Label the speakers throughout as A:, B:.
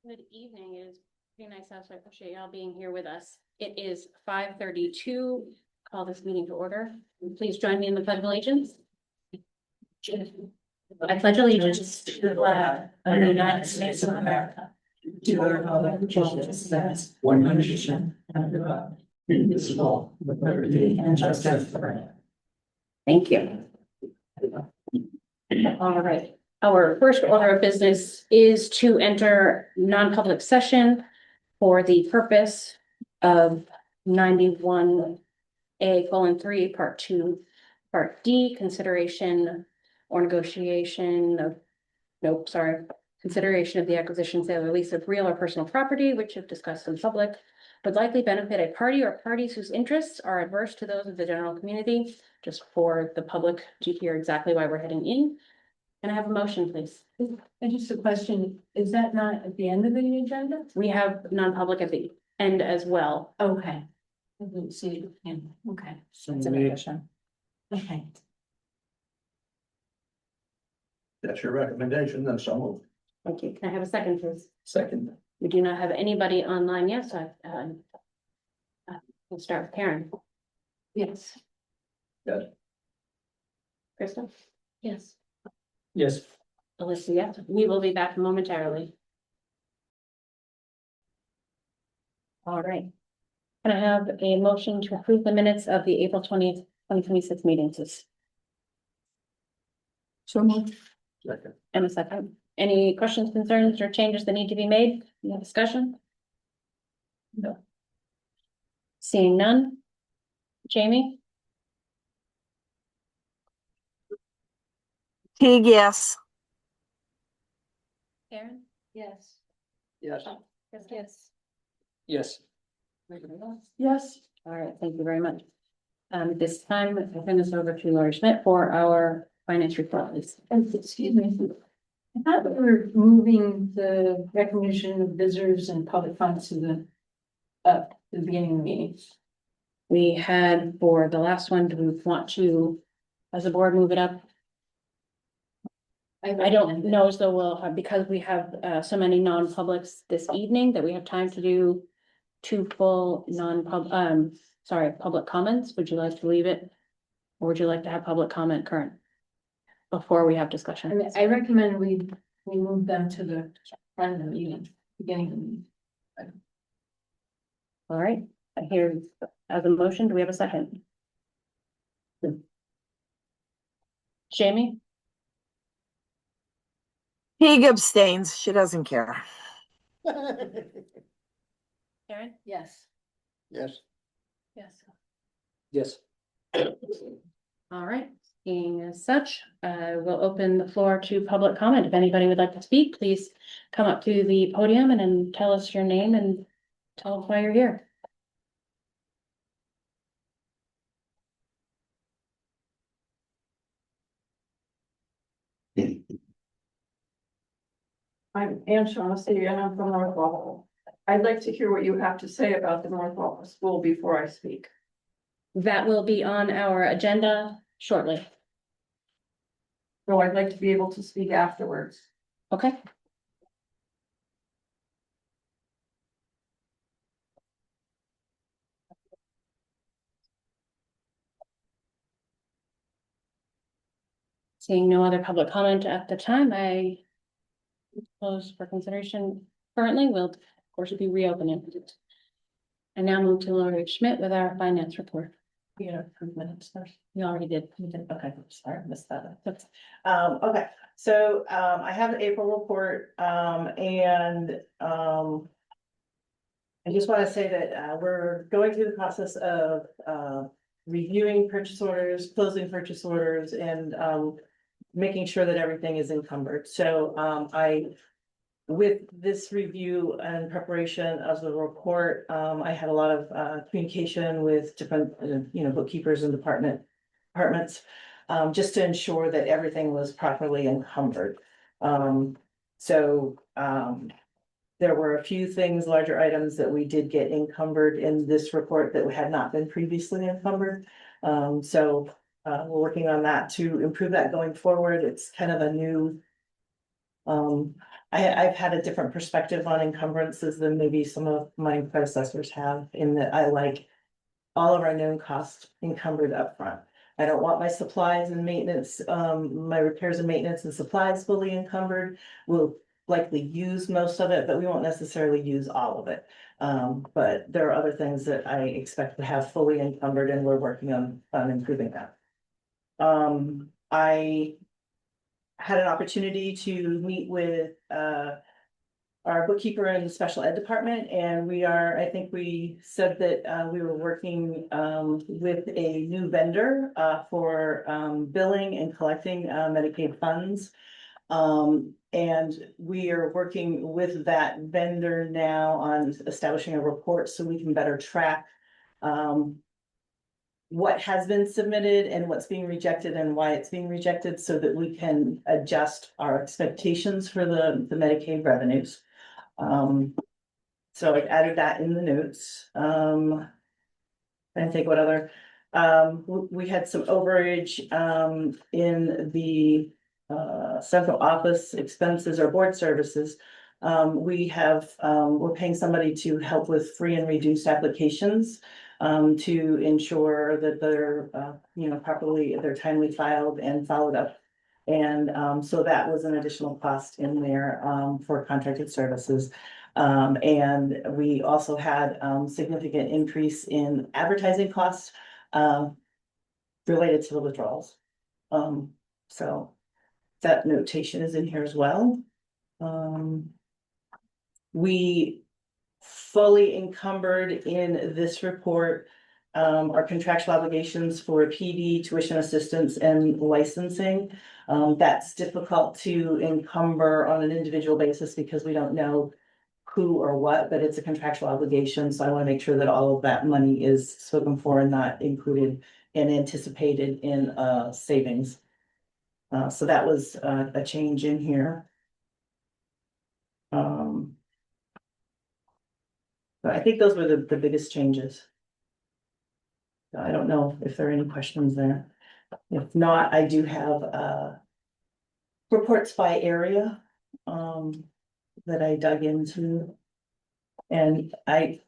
A: Good evening. It is pretty nice house. I appreciate y'all being here with us. It is 5:32. Call this meeting to order. Please join me in the pledge of allegiance. I pledge allegiance to the flag of the United States of America, to the republic which stands 100% under God, indivisible, with liberty and justice for all. Thank you. All right. Our first order of business is to enter non-public session for the purpose of 91A:3, Part 2, Part D, consideration or negotiation of, consideration of the acquisition, sale, or lease of real or personal property, which if discussed in public, would likely benefit a party or parties whose interests are adverse to those of the general community, just for the public to hear exactly why we're heading in. Can I have a motion, please?
B: And just a question, is that not at the end of the agenda?
A: We have non-public at the end as well.
B: Okay. I didn't see it. Yeah, okay.
C: It's an addition.
B: Okay.
C: That's your recommendation, then so moved.
A: Thank you. Can I have a second, please?
C: Second.
A: We do not have anybody online yet, so we'll start with Karen.
B: Yes.
C: Yes.
A: Krista? Yes.
C: Yes.
A: Alyssa, yes. We will be back momentarily. All right. Can I have a motion to approve the minutes of the April 20th, 2026 meetings?
B: So moved.
C: Second.
A: And a second. Any questions, concerns, or changes that need to be made? Any discussion?
C: No.
A: Seeing none. Jamie?
D: Teague, yes.
A: Karen? Yes.
C: Yes.
A: Yes.
C: Yes.
B: Yes.
A: All right, thank you very much. This time, I turn this over to Laurie Schmidt for our finance report, please.
B: Excuse me. I thought we were moving the recognition of visitors and public funds to the beginning of the meeting.
A: We had for the last one, do we want to, as a board, move it up? I don't know as though we'll have, because we have so many non-publics this evening that we have time to do two full public comments. Would you like to leave it? Or would you like to have public comment current? Before we have
B: I
A: discussion?
B: mean, I recommend we move them to the front of the meeting, beginning of the meeting.
A: All right, I hear as a motion, do we have a second? Jamie?
D: Teague abstains. She doesn't care.
A: Karen?
B: Yes.
C: Yes.
B: Yes.
C: Yes.
A: All right, being as such, we'll open the floor to public comment. If anybody would like to speak, please come up to the podium and then tell us your name and tell us why you're here.
E: I'm Ann Shaughnessy and I'm from North Walpole. I'd like to hear what you have to say about the North Walpole School before I speak.
A: That will be on our agenda shortly.
E: So I'd like to be able to speak afterwards.
A: Okay. Seeing no other public comment at the time, I close for consideration currently. Will of course be reopening. And now move to Laurie Schmidt with our finance report.
F: You know, minutes first.
A: You already did.
F: You did, okay, sorry, I missed that. Okay, so, I have an April report, and, I just want to say that, we're going through the process of, reviewing purchase orders, closing purchase orders, and, making sure that everything is encumbered. So, with this review and preparation of the report, I had a lot of communication with different, bookkeepers and departments, just to ensure that everything was properly encumbered. There were a few things, larger items that we did get encumbered in this report that had not been previously encumbered. We're working on that to improve that going forward. It's kind of a new I've had a different perspective on encumbrances than maybe some of my predecessors have, in that I like all of our known costs encumbered upfront. I don't want my supplies and maintenance, my repairs and maintenance and supplies fully encumbered. We'll likely use most of it, but we won't necessarily use all of it. But there are other things that I expect to have fully encumbered, and we're working on improving that. I had an opportunity to meet with our bookkeeper in the special ed department, and I think we said that we were working with a new vendor for billing and collecting Medicaid funds. And we are working with that vendor now on establishing a report so we can better track what has been submitted and what's being rejected and why it's being rejected, so that we can adjust our expectations for the Medicaid revenues. So I added that in the notes. I think what other, we had some overage in the central office expenses or board services. We're paying somebody to help with free and reduced applications to ensure that they're properly, they're timely filed and followed up. And so that was an additional cost in there for contracted services. And we also had significant increase in advertising costs related to the withdrawals. So that notation is in here as well. We fully encumbered in this report our contractual obligations for PD, tuition assistance, and licensing. That's difficult to encumber on an individual basis because we don't know who or what, but it's a contractual obligation, so I want to make sure that all of that money is spoken for and not included and anticipated in savings. So that was a change in here. But I think those were the biggest changes. I don't know if there are any questions there. If not, I do have reports by area that I dug into. And I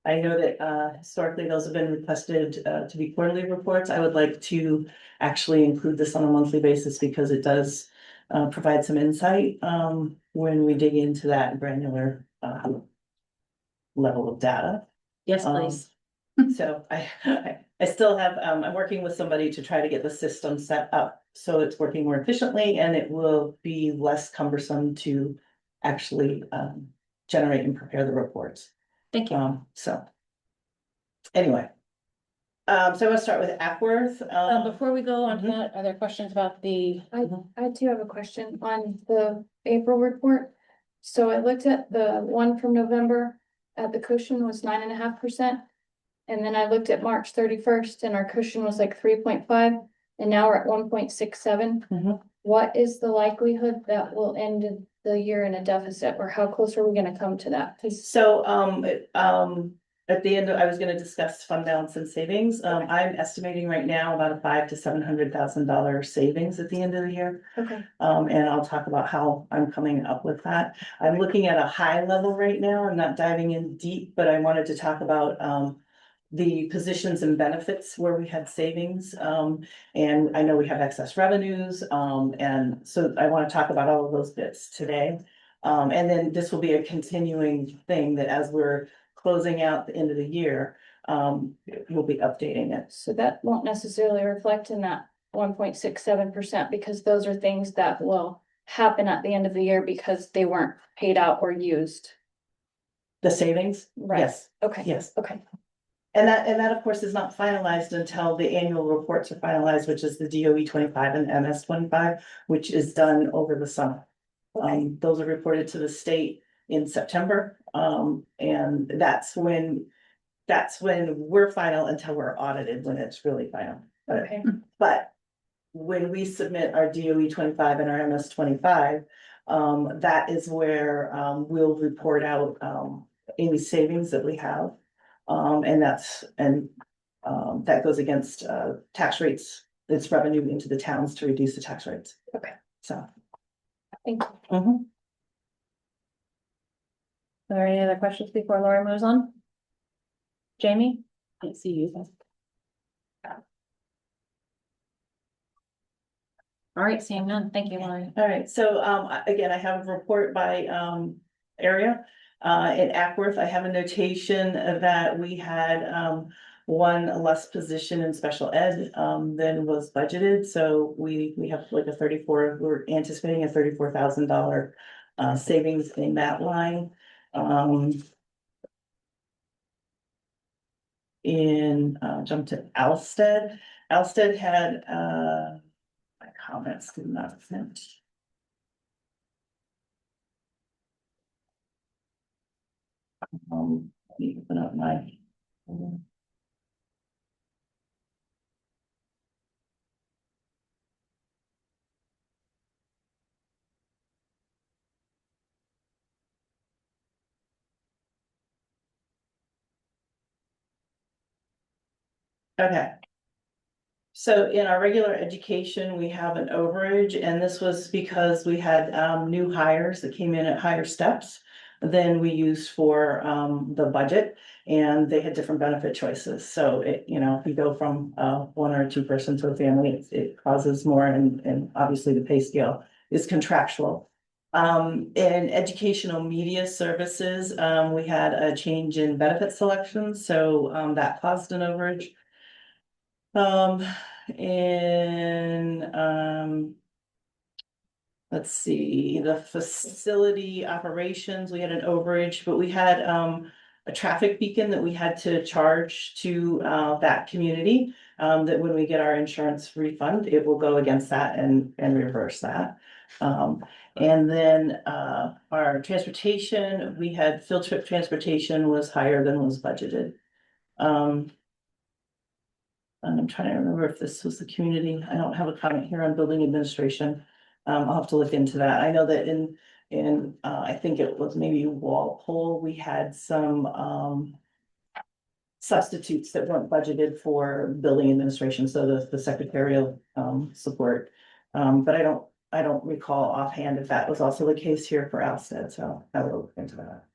F: know that historically those have been requested to be quarterly reports. I would like to actually include this on a monthly basis because it does provide some insight when we dig into that granular level of data.
A: Yes, please.
F: So I still have, I'm working with somebody to try to get the system set up so it's working more efficiently and it will be less cumbersome to actually generate and prepare the reports.
A: Thank you.
F: So anyway, so I want to start with Ackworth.
A: Before we go on to that, are there questions about the?
G: I do have a question on the April report. So I looked at the one from November, the cushion was 9.5%. And then I looked at March 31st and our cushion was like 3.5, and now we're at 1.67. What is the likelihood that we'll end the year in a deficit, or how close are we gonna come to that?
F: So at the end, I was gonna discuss fund balance and savings. I'm estimating right now about a $500,000 to $700,000 savings at the end of the year.
G: Okay.
F: And I'll talk about how I'm coming up with that. I'm looking at a high level right now. I'm not diving in deep, but I wanted to talk about the positions and benefits where we had savings. And I know we have excess revenues. And so I want to talk about all of those bits today. And then this will be a continuing thing that as we're closing out the end of the year, we'll be updating it.
G: So that won't necessarily reflect in that 1.67% because those are things that will happen at the end of the year because they weren't paid out or used.
F: The savings?
G: Right.
F: Yes,
G: Okay.
F: yes.
G: Okay.
F: And that of course is not finalized until the annual reports are finalized, which is the DOE 25 and MS 25, which is done over the summer. Those are reported to the state in September. And that's when we're final until we're audited, when it's really final.
G: Okay.
F: But when we submit our DOE 25 and our MS 25, that is where we'll report out any savings that we have. And that goes against tax rates, it's revenue into the towns to reduce the tax rates.
G: Okay.
F: So.
G: Thank you.
A: Are there any other questions before Laura moves on? Jamie? Can't see you. All right, seeing none. Thank you, Laurie.
F: All right, so again, I have a report by area. In Ackworth, I have a notation that we had one less position in special ed than was budgeted. So we have like we're anticipating a $34,000 savings in that line. Jump to Alsted. Alsted had my comments did not finish. Let me open up my. Okay. So in our regular education, we have an overage, and this was because we had new hires that came in at higher steps than we used for the budget, and they had different benefit choices. So it, if you go from one or two person to a family, it causes more, and obviously the pay scale is contractual. In educational media services, we had a change in benefit selections, so that caused an overage. In, let's see, the facility operations, we had an overage, but we had, a traffic beacon that we had to charge to, that community. That when we get our insurance refund, it will go against that and reverse that. And then, our transportation, we had field trip transportation was higher than was budgeted. And I'm trying to remember if this was the community. I don't have a comment here on building administration. I'll have to look into that. I know that I think it was maybe Walpole, we had some substitutes that weren't budgeted for building administration, so the secretarial support. But I don't recall offhand if that was also the case here for Alsted, so I will look into that.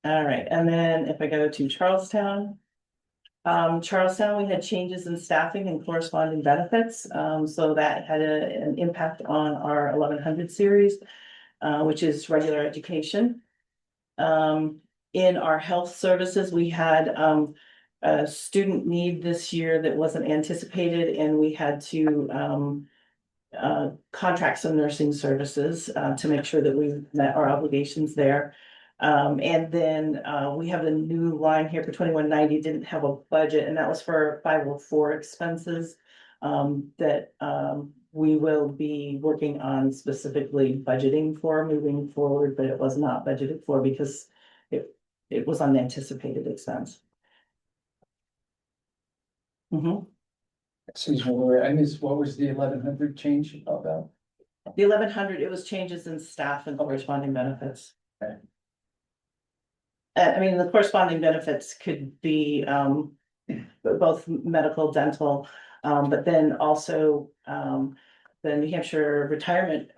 F: All right, and then if I go to Charlestown. Charlestown, we had changes in staffing and corresponding benefits, so that had an impact on our 1100 series, which is regular education. In our health services, we had a student need this year that wasn't anticipated, and we had to contract some nursing services to make sure that we met our obligations there. And then we have a new line here for 2190, didn't have a budget, and that was for 504 expenses that we will be working on specifically budgeting for moving forward, but it was not budgeted for because it was unanticipated expense.
C: Excuse me, I missed, what was the 1100 change about?
F: The 1100, it was changes in staff and corresponding benefits.
C: Okay.
F: I mean, the corresponding benefits could be both medical, dental, but then also the New Hampshire retirement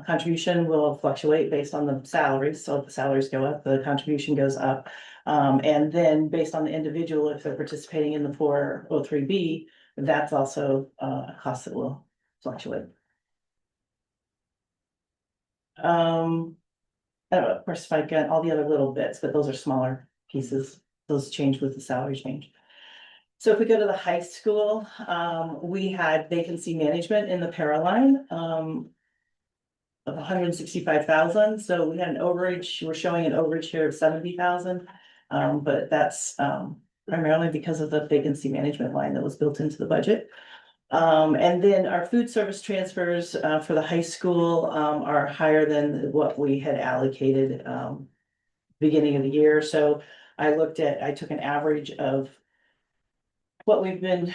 F: contribution will fluctuate based on the salaries. So if the salaries go up, the contribution goes up. And then based on the individual, if they're participating in the 403B, that's also a cost that will fluctuate. Of course, if I get all the other little bits, but those are smaller pieces, those change with the salary change. So if we go to the high school, we had vacancy management in the para line of 165,000. So we had an overage, we're showing an overage here of 70,000. But that's primarily because of the vacancy management line that was built into the budget. And then our food service transfers for the high school are higher than what we had allocated beginning of the year. So I took an average of what we've been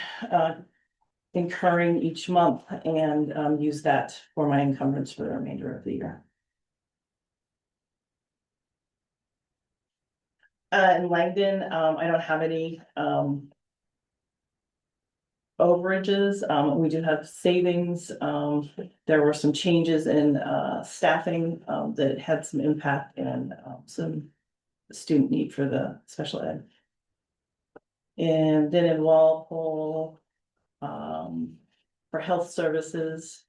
F: incurring each month and used that for my encumbrance for the remainder of the year. In Langdon, I don't have any overages. We do have savings. There were some changes in staffing that had some impact and some student need for the special ed. And then in Walpole, for health services,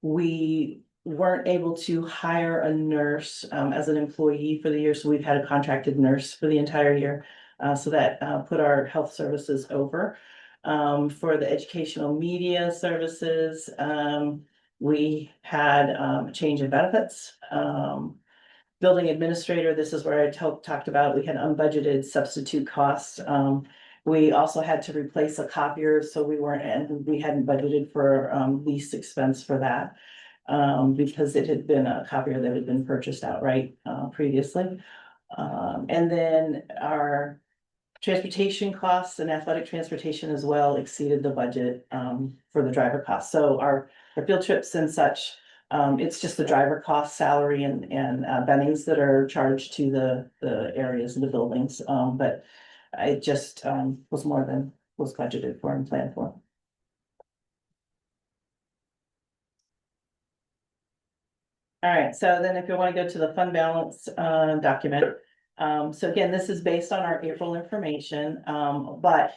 F: we weren't able to hire a nurse as an employee for the year, so we've had a contracted nurse for the entire year. So that put our health services over. For the educational media services, we had a change in benefits. Building administrator, this is where I talked about, we had unbudgeted substitute costs. We also had to replace a copier, so we hadn't budgeted for lease expense for that. Because it had been a copier that had been purchased outright previously. And then our transportation costs and athletic transportation as well exceeded the budget for the driver costs. So our field trips and such, it's just the driver cost, salary and bennings that are charged to the areas and the buildings. But it just was more than was budgeted for and planned for. All right, so then if you want to go to the fund balance document. So again, this is based on our April information, but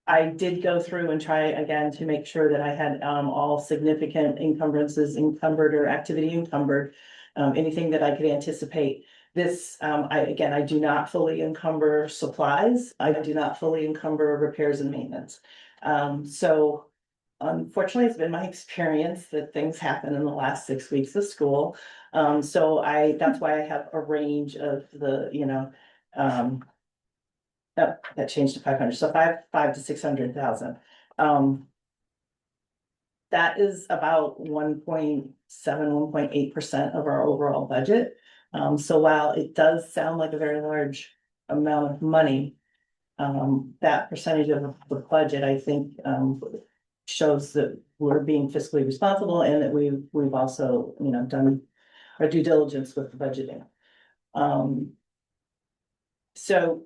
F: I did go through and try again to make sure that I had all significant encumbrances encumbered or activity encumbered. Anything that I could anticipate. This, I do not fully encumber supplies. I do not fully encumber repairs and maintenance. So unfortunately, it's been my experience that things happen in the last 6 weeks of school. So that's why I have a range of the, oh, that changed to 500, so five to 600,000. That is about 1.7, 1.8% of our overall budget. So while it does sound like a very large amount of money, that percentage of the budget, I think, shows that we're being fiscally responsible and that we've also, done our due diligence with the budgeting. So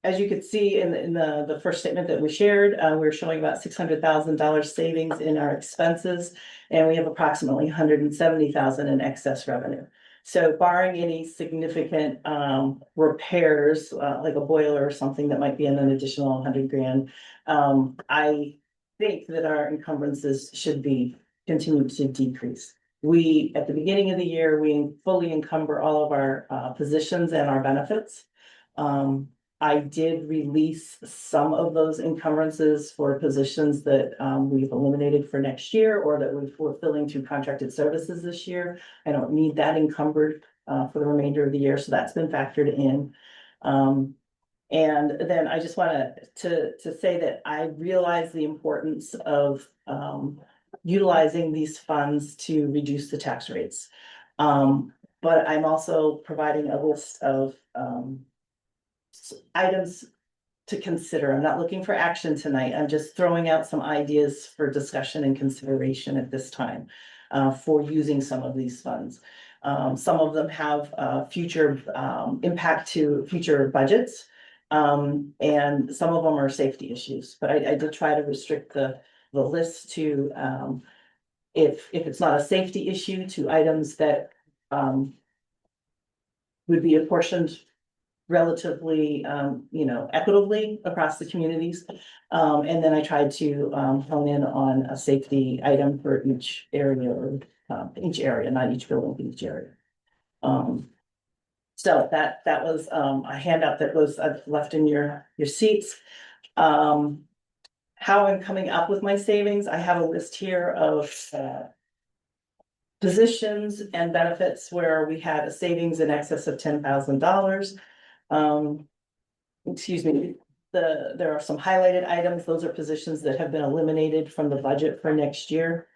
F: as you could see in the first statement that we shared, we're showing about $600,000 savings in our expenses, and we have approximately $170,000 in excess revenue. So barring any significant repairs, like a boiler or something that might be in an additional 100 grand, I think that our encumbrances should be continued to decrease. At the beginning of the year, we fully encumber all of our positions and our benefits. I did release some of those encumbrances for positions that we've eliminated for next year or that we're filling through contracted services this year. I don't need that encumbered for the remainder of the year, so that's been factored in. And then I just wanted to say that I realize the importance of utilizing these funds to reduce the tax rates. But I'm also providing a list of items to consider. I'm not looking for action tonight. I'm just throwing out some ideas for discussion and consideration at this time for using some of these funds. Some of them have future impact to future budgets. And some of them are safety issues, but I did try to restrict the list to if it's not a safety issue, to items that would be apportioned relatively, equitably across the communities. And then I tried to hone in on a safety item for each area or each area, not each building, but each area. So that was a handout that was I've left in your seats. How I'm coming up with my savings, I have a list here of positions and benefits where we had a savings in excess of $10,000. Excuse me, there are some highlighted items. Those are positions that have been eliminated from the budget for next year.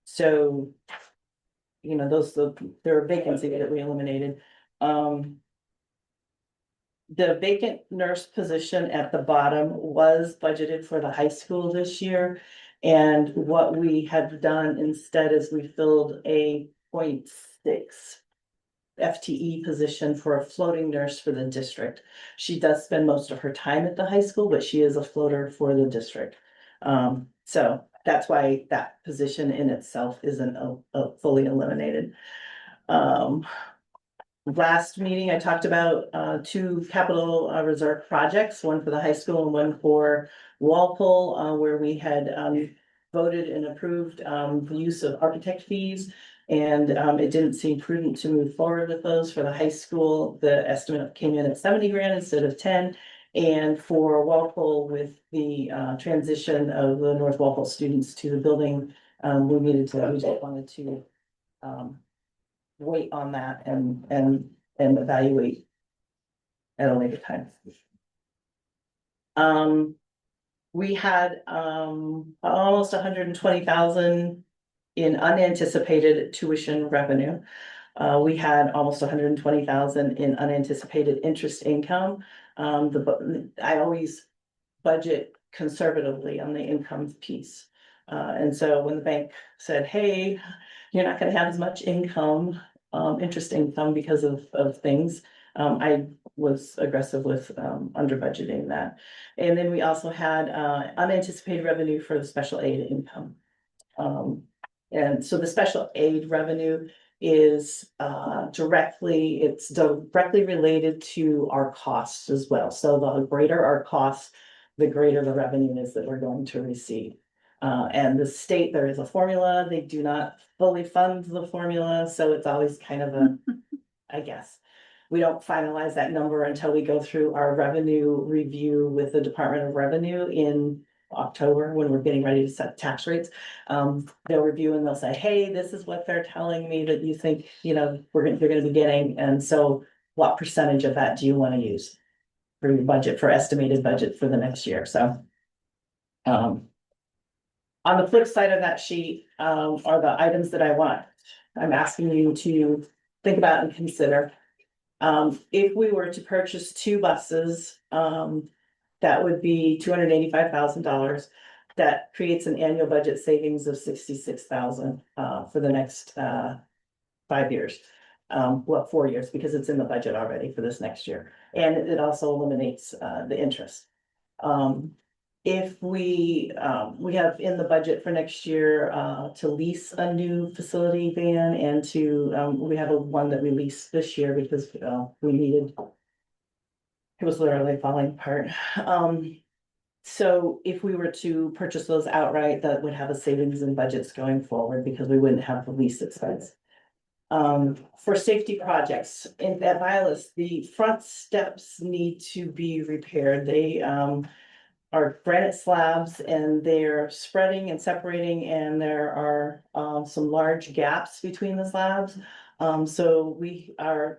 F: So there are vacancies that we eliminated. The vacant nurse position at the bottom was budgeted for the high school this year. And what we had done instead is we filled a 0.6 FTE position for a floating nurse for the district. She does spend most of her time at the high school, but she is a floater for the district. So that's why that position in itself isn't fully eliminated. Last meeting, I talked about two capital reserve projects, one for the high school and one for Walpole, where we had voted and approved the use of architect fees. And it didn't seem prudent to move forward with those. For the high school, the estimate came in at 70 grand instead of 10. And for Walpole, with the transition of the North Walpole students to the building, we just wanted to wait on that and evaluate at a later time. We had almost 120,000 in unanticipated tuition revenue. We had almost 120,000 in unanticipated interest income. I always budget conservatively on the income piece. And so when the bank said, hey, you're not gonna have as much income, interest income because of things, I was aggressive with under budgeting that. And then we also had unanticipated revenue for the special aid income. And so the special aid revenue is directly related to our costs as well. So the greater our costs, the greater the revenue is that we're going to receive. And the state, there is a formula, they do not fully fund the formula, so it's always kind of a, I guess. We don't finalize that number until we go through our revenue review with the Department of Revenue in October, when we're getting ready to set tax rates. They'll review and they'll say, hey, this is what they're telling me that you think, you're gonna be getting, and so what percentage of that do you want to use for your budget, for estimated budget for the next year? So on the flip side of that sheet, are the items that I'm asking you to think about and consider. If we were to purchase 2 buses, that would be $285,000. That creates an annual budget savings of $66,000 for the next 5 years. 4 years, because it's in the budget already for this next year, and it also eliminates the interest. If we have in the budget for next year to lease a new facility van, and we have one that we leased this year because we needed. It was literally falling apart. So if we were to purchase those outright, that would have a savings in budgets going forward because we wouldn't have the lease expense. For safety projects at Violas, the front steps need to be repaired. They are granite slabs and they're spreading and separating, and there are some large gaps between the slabs. So we are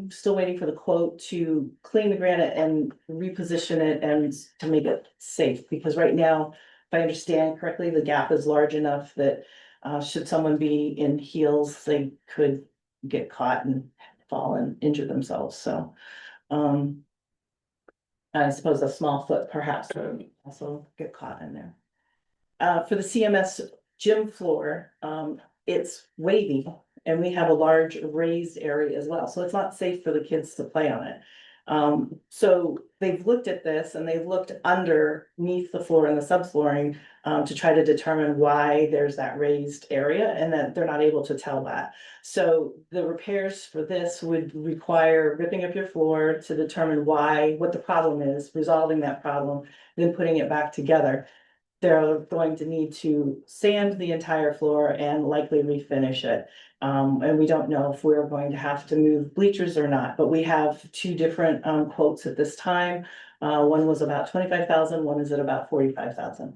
F: still waiting for the quote to clean the granite and reposition it and to make it safe, because right now, if I understand correctly, the gap is large enough that should someone be in heels, they could get caught and fall and injure themselves. So I suppose a small foot perhaps would also get caught in there. For the CMS gym floor, it's wavy, and we have a large raised area as well, so it's not safe for the kids to play on it. So they've looked at this and they've looked underneath the floor and the subflooring to try to determine why there's that raised area, and that they're not able to tell that. So the repairs for this would require ripping up your floor to determine what the problem is, resolving that problem, then putting it back together. They're going to need to sand the entire floor and likely refinish it. And we don't know if we're going to have to move bleachers or not, but we have 2 different quotes at this time. One was about 25,000, one is at about 45,000.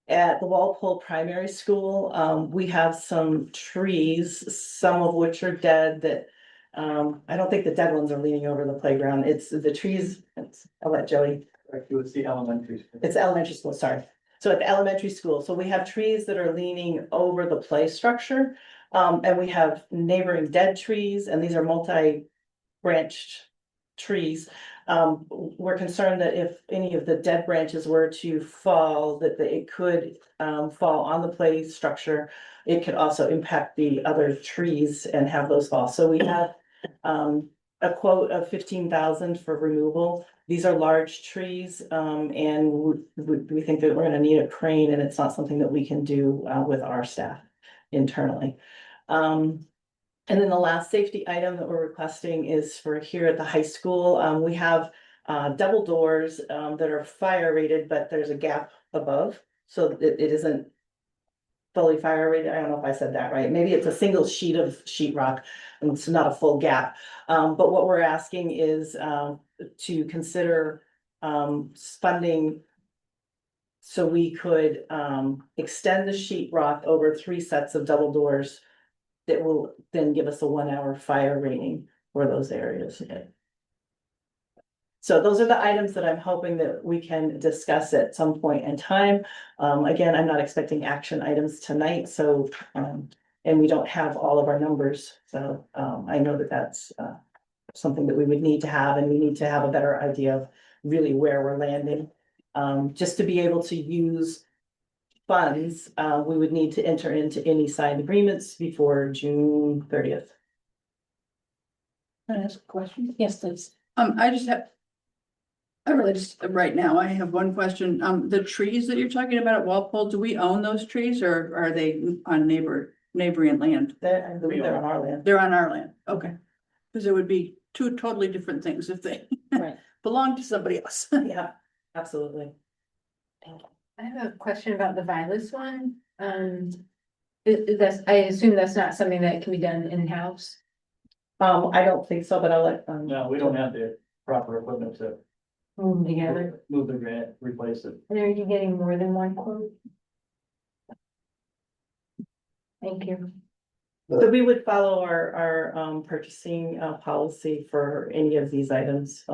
F: At the Walpole Primary School, we have some trees, some of which are dead that I don't think the dead ones are leaning over the playground. It's the trees. I'll let Joey.
C: It's the elementary school.
F: It's elementary school, sorry. So at the elementary school, so we have trees that are leaning over the play structure. And we have neighboring dead trees, and these are multi-branched trees. We're concerned that if any of the dead branches were to fall, that it could fall on the play structure. It could also impact the other trees and have those fall. So we have a quote of 15,000 for removal. These are large trees, and we think that we're gonna need a crane, and it's not something that we can do with our staff internally. And then the last safety item that we're requesting is for here at the high school. We have double doors that are fire rated, but there's a gap above, so it isn't fully fire rated. I don't know if I said that right. Maybe it's a single sheet of sheetrock, and it's not a full gap. But what we're asking is to consider funding so we could extend the sheetrock over 3 sets of double doors that will then give us a 1-hour fire rating for those areas. So those are the items that I'm hoping that we can discuss at some point in time. Again, I'm not expecting action items tonight, so, and we don't have all of our numbers. So, I know that that's, something that we would need to have, and we need to have a better idea of really where we're landing. Just to be able to use funds, we would need to enter into any signed agreements before June 30th.
A: Can I ask a question? Yes, please.
H: I really just, right now, I have one question. The trees that you're talking about at Walpole, do we own those trees or are they on neighboring land?
F: I believe they're on our land.
H: They're on our land, okay. Because it would be two totally different things if they
A: Right.
H: belong to somebody else.
F: Yeah, absolutely.
B: I have a question about the violets one. That's, I assume that's not something that can be done in-house.
F: I don't think so, but I'll let,
C: No, we don't have the proper equipment to
B: Move them together.
C: move the granite, replace it.
B: And are you getting more than one quote? Thank you.
F: so we would follow our purchasing policy for any of these items,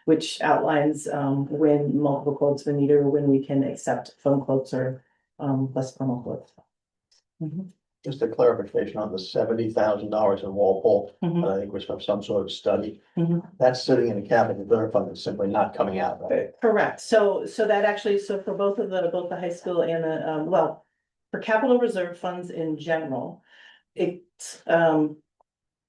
F: which outlines when multiple quotes are needed, or when we can accept phone quotes or less formal quotes.
I: Just a clarification on the $70,000 in Walpole,
F: Mhm.
I: I think was from some sort of study.
F: Mhm.
I: That's sitting in the capital reserve fund, it's simply not coming out, right?
F: Correct, so that actually, so for both the high school and the, well, for capital reserve funds in general, it's,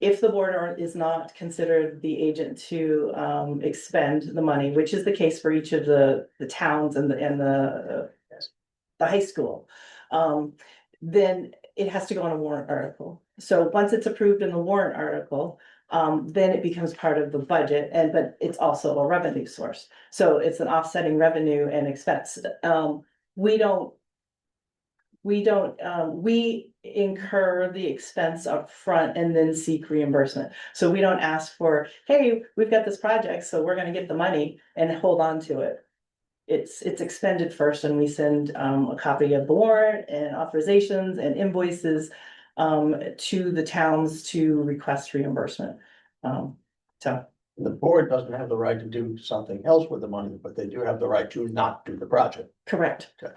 F: if the board is not considered the agent to expend the money, which is the case for each of the towns and the high school, then it has to go on a warrant article. So once it's approved in the warrant article, then it becomes part of the budget, but it's also a revenue source. So it's an offsetting revenue and expense. We incur the expense up front and then seek reimbursement. So we don't ask for, hey, we've got this project, so we're gonna get the money and hold on to it. It's expended first, and we send a copy of the warrant and authorizations and invoices to the towns to request reimbursement. So
I: The board doesn't have the right to do something else with the money, but they do have the right to not do the project.
F: correct.
I: Okay.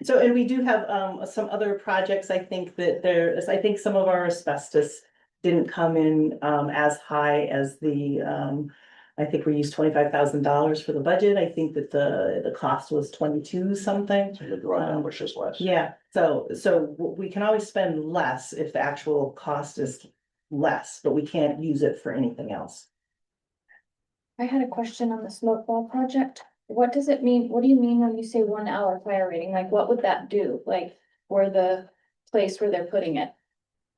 F: So, and we do have some other projects, I think I think some of our asbestos didn't come in as high as the I think we used $25,000 for the budget. I think that the cost was 22 something.
I: So the drawdown was just less.
F: Yeah, so we can always spend less if the actual cost is less, but we can't use it for anything else.
G: I had a question on the smoke wall project. What does it mean? What do you mean when you say 1-hour fire rating? Like, what would that do? Like, for the place where they're putting it?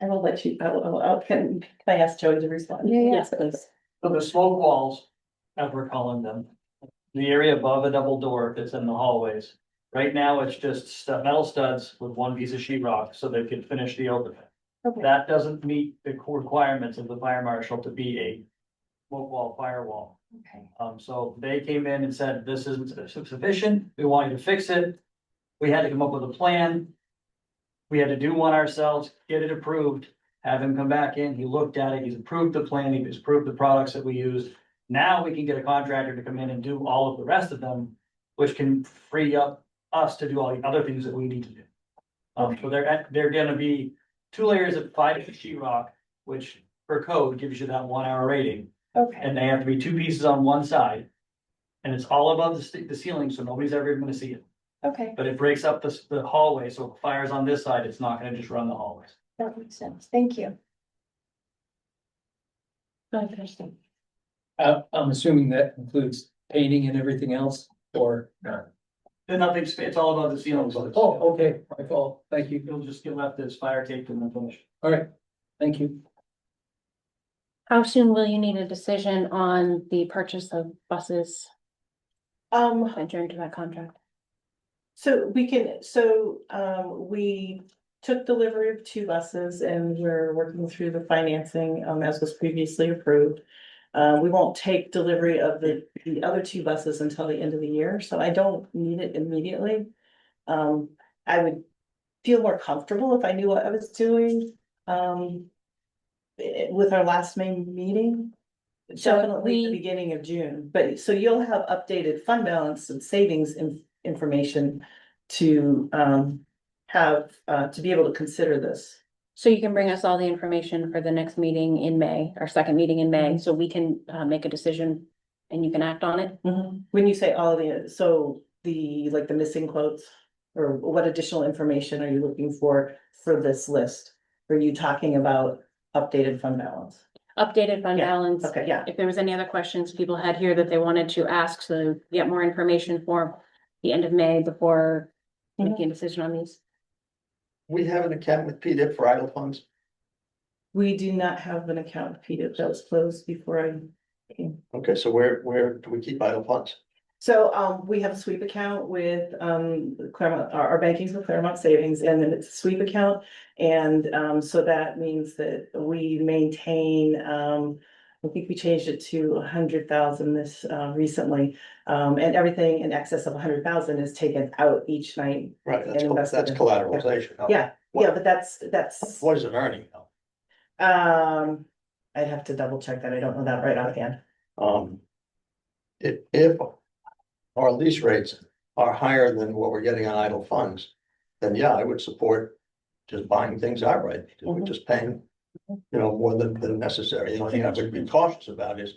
F: I will let you, can I ask Joey to respond?
G: Yeah, yeah.
F: Yes, please.
J: So the smoke walls, as we're calling them, the area above a double door that's in the hallways. Right now, it's just metal studs with one piece of sheetrock so they can finish the opening.
G: Okay.
J: That doesn't meet the core requirements of the fire marshal to be a smoke wall firewall.
G: Okay.
J: So they came in and said, this isn't sufficient, we want you to fix it. We had to come up with a plan. We had to do one ourselves, get it approved, have him come back in, he looked at it, he's approved the plan, he's approved the products that we used. Now we can get a contractor to come in and do all of the rest of them, which can free up us to do all the other things that we need to do. So they're gonna be 2 layers of 5 sheetrock, which per code gives you that 1-hour rating.
G: Okay,
J: and they have to be two pieces on one side. And it's all above the ceiling, so nobody's ever gonna see it,
G: okay,
J: but it breaks up the hallway, so if the fire's on this side, it's not gonna just run the hallways.
G: that makes sense. Thank you.
C: I'm assuming that includes painting and everything else, or?
J: Then nothing's, it's all above the ceiling, so it's,
C: Oh, okay, my fault, thank you.
J: you'll just get left as fire taped and then finish.
C: All right, thank you.
A: How soon will you need a decision on the purchase of buses enter into that contract?
F: So we took delivery of 2 buses and we're working through the financing, as was previously approved. We won't take delivery of the other 2 buses until the end of the year, so I don't need it immediately. I would feel more comfortable if I knew what I was doing, with our last main meeting.
A: So if
F: Definitely the
A: we-
F: beginning of June, but so you'll have updated fund balance and savings information to have to be able to consider this.
A: So you can bring us all the information for the next meeting in May, our second meeting in May, so we can make a decision and you can act on it?
F: When you say all of the, so the like the missing quotes, or what additional information are you looking for this list? Are you talking about updated fund balance?
A: Updated fund
F: Yeah,
A: balance.
F: okay, yeah.
A: If there was any other questions people had here that they wanted to ask, so get more information for the end of May before making a decision on these.
I: We have an account with PDIP for idle funds.
F: We do not have an account with PDIP that was closed before I came.
I: Okay, so where do we keep idle funds?
F: So we have a sweep account with Claremont, our banking's with Claremont Savings, and then it's a sweep account. And so that means that we maintain, I think we changed it to 100,000 this recently. And everything in excess of 100,000 is taken out each night.
I: Right,
F: And
I: that's
F: invested in-
I: collateralization. Now,
F: Yeah, yeah, but that's.
I: What is it earning now?
F: I'd have to double check that. I don't know that right offhand.
I: If our lease rates are higher than what we're getting on idle funds, then yeah, I would support just buying things outright, because we're just paying, more than necessary. The only thing I would be cautious about is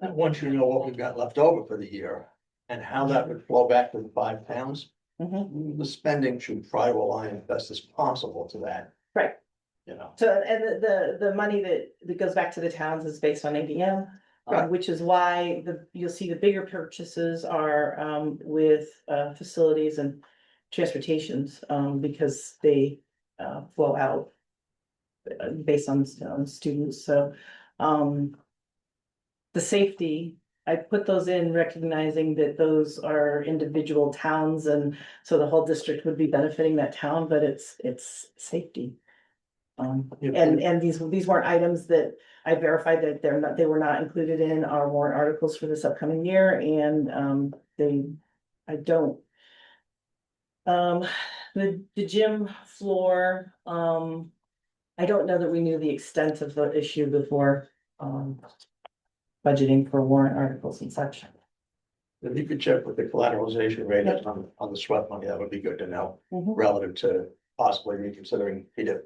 I: once you know what we've got left over for the year and how that would flow back to the 5 towns, the spending should try to align as best as possible to that.
F: Right. So, and the money that goes back to the towns is based on ADM.
I: Right.
F: Which is why you'll see the bigger purchases are with facilities and transportations, because they flow out based on students, so the safety, I put those in recognizing that those are individual towns, and so the whole district would be benefiting that town, but it's safety. And these weren't items that I verified that they were not included in our warrant articles for this upcoming year, and I don't. The gym floor, I don't know that we knew the extent of the issue before budgeting for warrant articles and such.
I: If you could check with the collateralization rate on the sweat money, that would be good to know, relative to possibly reconsidering PDIP,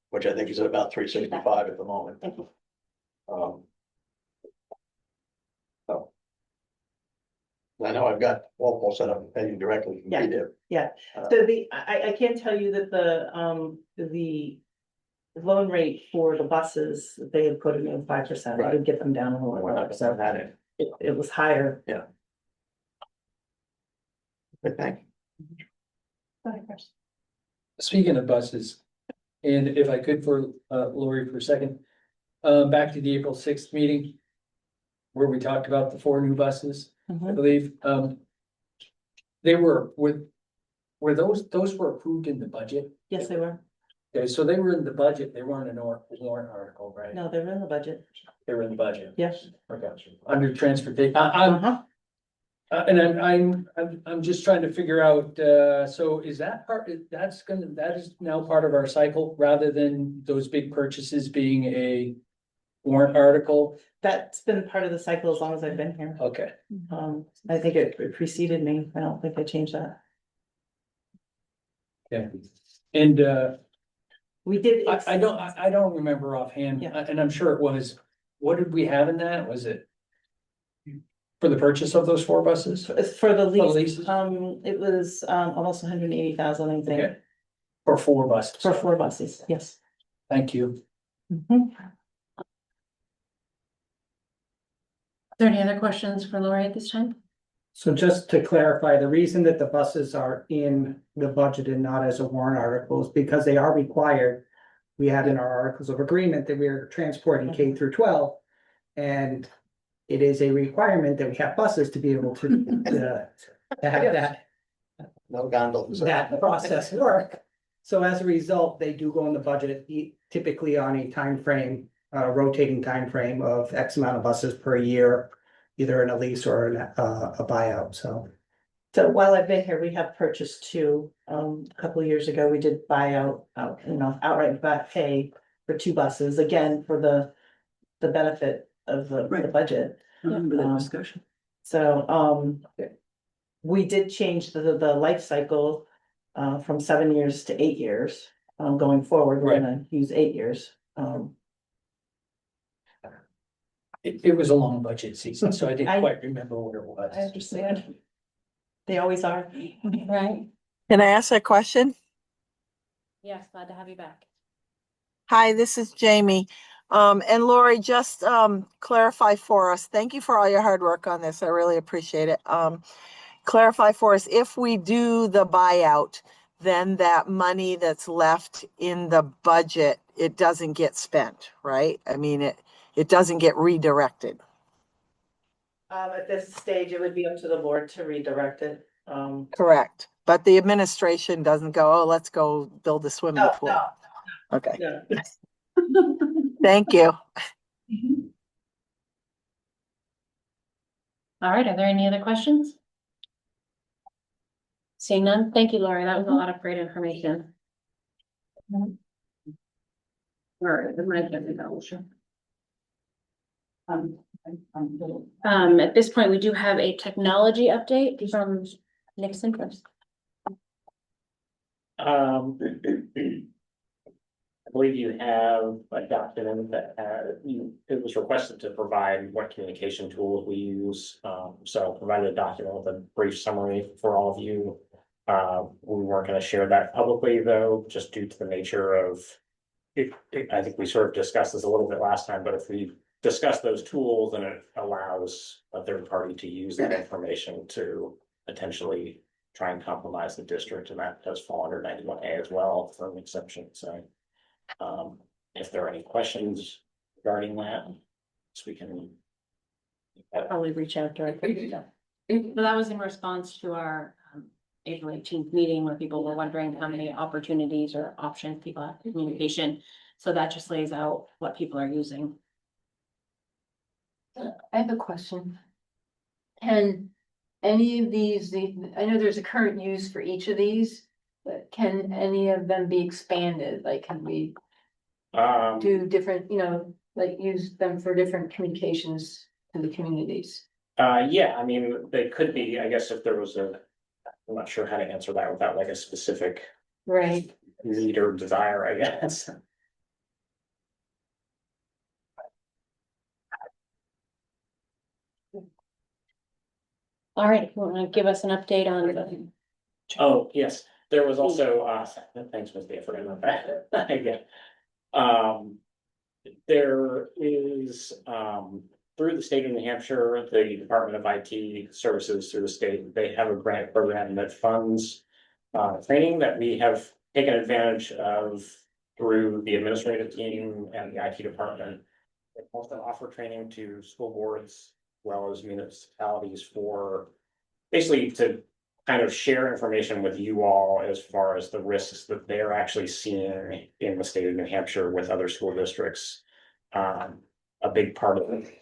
I: which I think is at about 365 at the moment. So. I know I've got Walpole set up and paying directly from PDIP.
F: Yeah, so I can tell you that the loan rate for the buses, they had put it in 5%, I did get them down a little
I: We're not
F: bit, so
I: that in.
F: it was higher.
I: But thank you.
C: Speaking of buses, and if I could for Lori for a second, back to the April 6th meeting. Where we talked about the 4 new buses, I believe, they were those were approved in the budget?
F: Yes, they were.
C: Okay, so they were in the budget, they weren't an warrant article, right?
F: No, they were in the budget.
C: They were in the budget.
F: Yes.
C: Okay, under transportation, I'm just trying to figure out, so is that part, that is now part of our cycle, rather than those big purchases being a warrant article?
F: That's been part of the cycle as long as I've been here.
C: Okay,
F: I think it preceded me. I don't think I changed that.
C: yeah, and
F: We did.
C: I don't remember offhand,
F: Yeah.
C: and I'm sure it was what did we have in that? Was it? For the purchase of those 4 buses?
F: For the lease,
C: leases?
F: it was, almost 180,000, I think,
C: Okay. For 4 buses.
F: for 4 buses, yes.
C: Thank you.
F: Mhm.
A: Are there any other questions for Lori at this time?
K: So just to clarify, the reason that the buses are in the budget and not as a warrant article is because they are required. We had in our articles of agreement that we are transporting K through 12. And it is a requirement that we have buses to be able to have
I: No gondolas.
K: that process work. So as a result, they do go in the budget typically on a time frame, rotating time frame of X amount of buses per year, either in a lease or a buyout, so.
F: So while I've been here, we have purchased 2, a couple of years ago, we did buy outright pay for 2 buses, again, for the benefit of the
H: Right.
F: budget.
H: I remember that discussion.
F: So, we did change the life cycle, from 7 years to 8 years. Going forward, we're
C: Right.
F: gonna use 8 years.
C: It was a long budget season, so I didn't
F: I-
C: quite remember what it was.
F: I understand. They always are.
A: Right.
D: Can I ask a question?
A: Yes, glad to have you back.
D: Hi, this is Jamie. And Lori, just clarify for us. Thank you for all your hard work on this. I really appreciate it. Clarify for us, if we do the buyout, then that money that's left in the budget, it doesn't get spent, right? I mean, it doesn't get redirected.
F: At this stage, it would be up to the board to redirect it.
D: Correct. But the administration doesn't go, oh, let's go build a swimming
F: No,
D: pool.
F: no,
D: Okay,
F: no.
D: thank you.
A: All right, are there any other questions? Seeing none, thank you, Lori, that was a lot of great information. All right, the mic has been sure. At this point, we do have a technology update from Nixon first.
L: I believe you have a document that it was requested to provide what communication tools we use. So I provided a document with a brief summary for all of you. We weren't going to share that publicly though, just due to the nature of it. I think we sort of discussed this a little bit last time, but if we discuss those tools, then it allows a third party to use that information to potentially try and compromise the district, and that does fall under 91A as well for an exception. So if there are any questions regarding that, so we can
A: Probably reach out directly. But that was in response to our April 18th meeting where people were wondering how many opportunities or options people have for communication. So that just lays out what people are using.
B: I have a question. Can any of these, I know there's a current use for each of these, but can any of them be expanded? Like, can we do different, like use them for different communications to the communities?
L: yeah, I mean, they could be, I guess if there was I'm not sure how to answer that without like a specific
B: Right.
L: need or desire, I guess.
A: All right, want to give us an update on the
L: Oh, yes, there was also, thanks, Ms. Day, I forgot about that. Again. There is, through the state of New Hampshire, the Department of IT Services through the state, they have a grant program that funds training that we have taken advantage of through the administrative team and the IT department. They also offer training to school boards as well as municipalities for basically to kind of share information with you all as far as the risks that they're actually seeing in the state of New Hampshire with other school districts. A big part of it,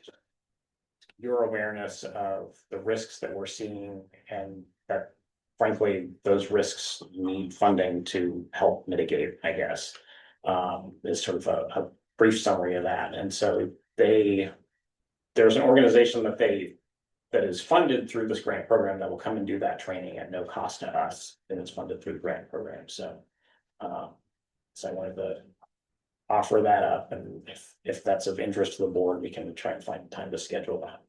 L: your awareness of the risks that we're seeing, and that frankly, those risks need funding to help mitigate, I guess, is sort of a brief summary of that. And so there's an organization that is funded through this grant program that will come and do that training at no cost to us, and it's funded through the grant program. So I wanted to offer that up, and if that's of interest to the board, we can try and find time to schedule that.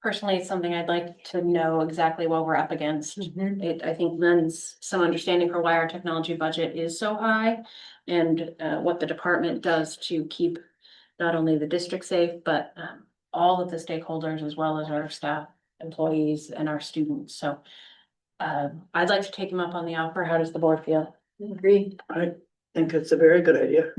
A: Personally, it's something I'd like to know exactly what we're up against. It, I think, lends some understanding for why our technology budget is so high. And what the department does to keep not only the district safe, but all of the stakeholders as well as our staff, employees and our students. So I'd like to take him up on the offer. How does the board feel?
B: Agreed.
H: I think it's a very good idea.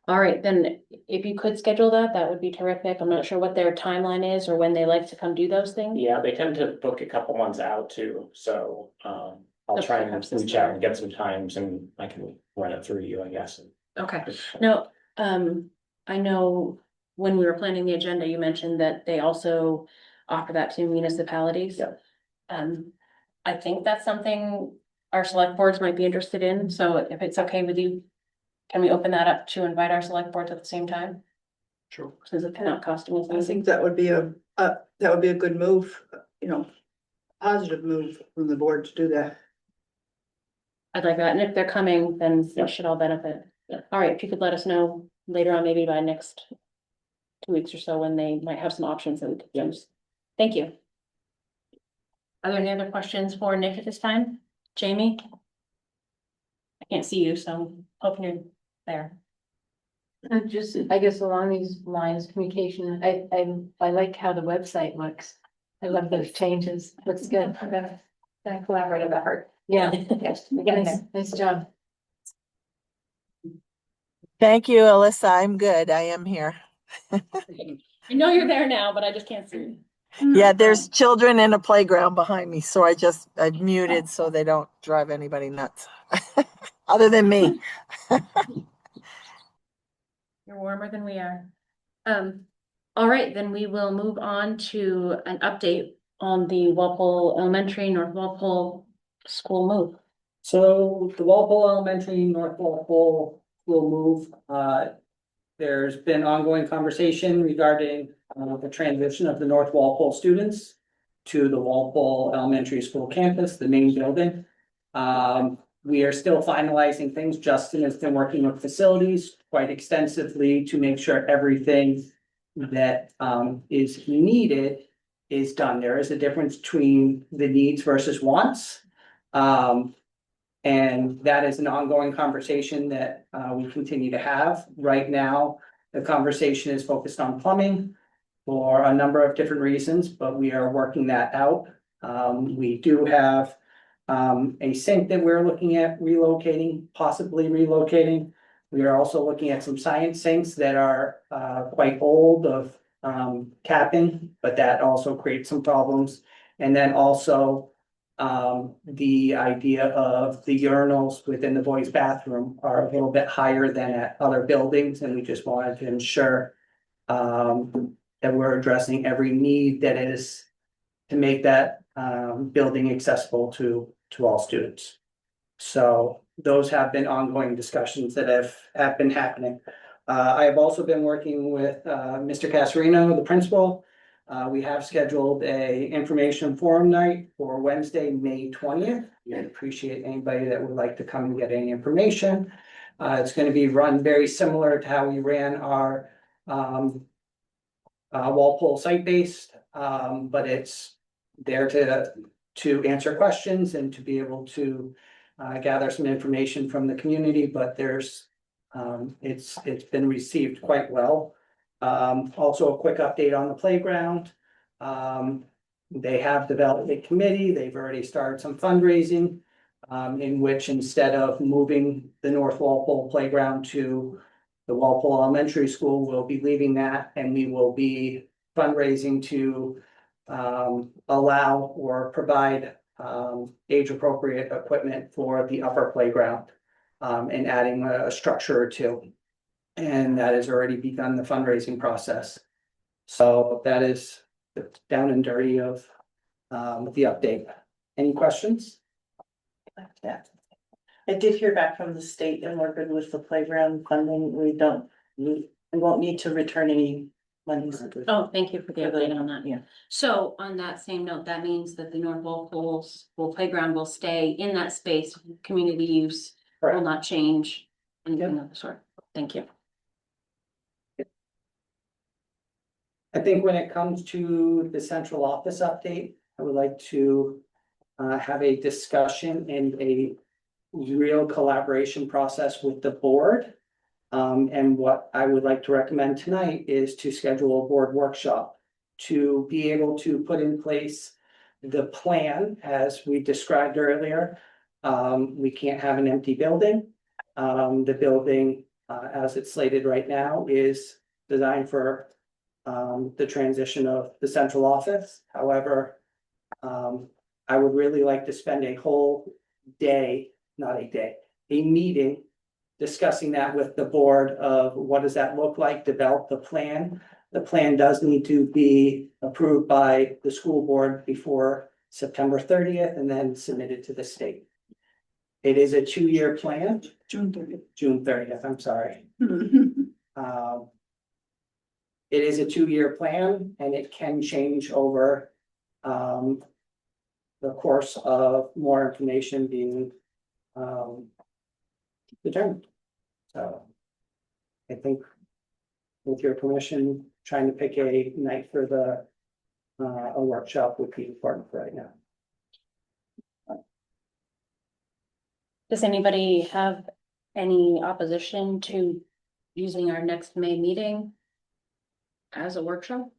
A: All right, then if you could schedule that, that would be terrific. I'm not sure what their timeline is or when they like to come do those things.
L: Yeah, they tend to book a couple months out too, so I'll
A: Okay,
L: try and
A: perhaps this
L: reach out and
A: time.
L: get some times and I can run it through you, I guess.
A: Okay, now, I know when we were planning the agenda, you mentioned that they also offer that to municipalities.
L: Yep.
A: I think that's something our select boards might be interested in, so if it's okay with you, can we open that up to invite our select boards at the same time?
C: Sure.
A: Since it's not costing us
H: I
A: anything.
H: think that would be a good move, you know, positive move from the board to do that.
A: I'd like that, and if they're coming, then
L: Yeah.
A: we should all benefit.
L: Yeah.
A: All right, if you could let us know later on, maybe by next 2 weeks or so, when they might have some options that we could
L: Yeah.
A: use. Thank you. Are there any other questions for Nick at this time? Jamie? I can't see you, so I'm hoping you're there.
B: Just, I guess along these lines, communication, I like how the website looks. I love those changes, looks good.
G: That collaborative effort.
B: Yeah,
G: Yes, we get in
B: nice,
G: there.
B: nice job.
D: Thank you, Alyssa. I'm good. I am here.
A: I know you're there now, but I just can't see you.
D: Yeah, there's children in a playground behind me, so I've muted so they don't drive anybody nuts. Other than me.
A: You're warmer than we are. All right, then we will move on to an update on the Walpole Elementary, North Walpole school move.
K: So the Walpole Elementary, North Walpole will move. There's been ongoing conversation regarding the transition of the North Walpole students to the Walpole Elementary School campus, the main building. We are still finalizing things. Justin has been working with facilities quite extensively to make sure everything that is needed is done. There is a difference between the needs versus wants. And that is an ongoing conversation that we continue to have. Right now, the conversation is focused on plumbing for a number of different reasons, but we are working that out. We do have a sink that we're looking at relocating, possibly relocating. We are also looking at some science sinks that are quite old of capping, but that also creates some problems. And then also the idea of the urinals within the boys' bathroom are a little bit higher than at other buildings, and we just wanted to ensure that we're addressing every need that is to make that building accessible to all students. So those have been ongoing discussions that have been happening. I have also been working with Mr. Casarino, the principal. We have scheduled a information forum night for Wednesday, May 20th. I'd appreciate anybody that would like to come and get any information. It's going to be run very similar to how we ran our Walpole site-based, but it's there to answer questions and to be able to gather some information from the community, but it's been received quite well. Also a quick update on the playground. They have developed a committee. They've already started some fundraising, in which instead of moving the North Walpole playground to the Walpole Elementary School, we'll be leaving that, and we will be fundraising to allow or provide age appropriate equipment for the upper playground, and adding a structure or two. And that has already begun the fundraising process. So that is down and dirty of the update. Any questions?
F: Yeah. I did hear back from the state and we're good with the playground funding. We won't need to return any monies.
A: Oh, thank you for the update on that.
F: Yeah.
A: So on that same note, that means that the North Walpole School playground will stay in that space, community use will
K: Correct.
A: not change anything of the sort. Thank you.
K: I think when it comes to the central office update, I would like to have a discussion and a real collaboration process with the board. And what I would like to recommend tonight is to schedule a board workshop to be able to put in place the plan as we described earlier. We can't have an empty building. The building, as it's slated right now, is designed for the transition of the central office. However, I would really like to spend a whole day, not a day, a meeting discussing that with the board of what does that look like, develop the plan. The plan does need to be approved by the school board before September 30th and then submitted to the state. It is a 2-year plan.
H: June 30th.
K: June 30th, I'm sorry. It is a 2-year plan and it can change over the course of more information being determined. So I think with your permission, trying to pick a night for the a workshop would be important for right now.
A: Does anybody have any opposition to using our next May meeting as a workshop?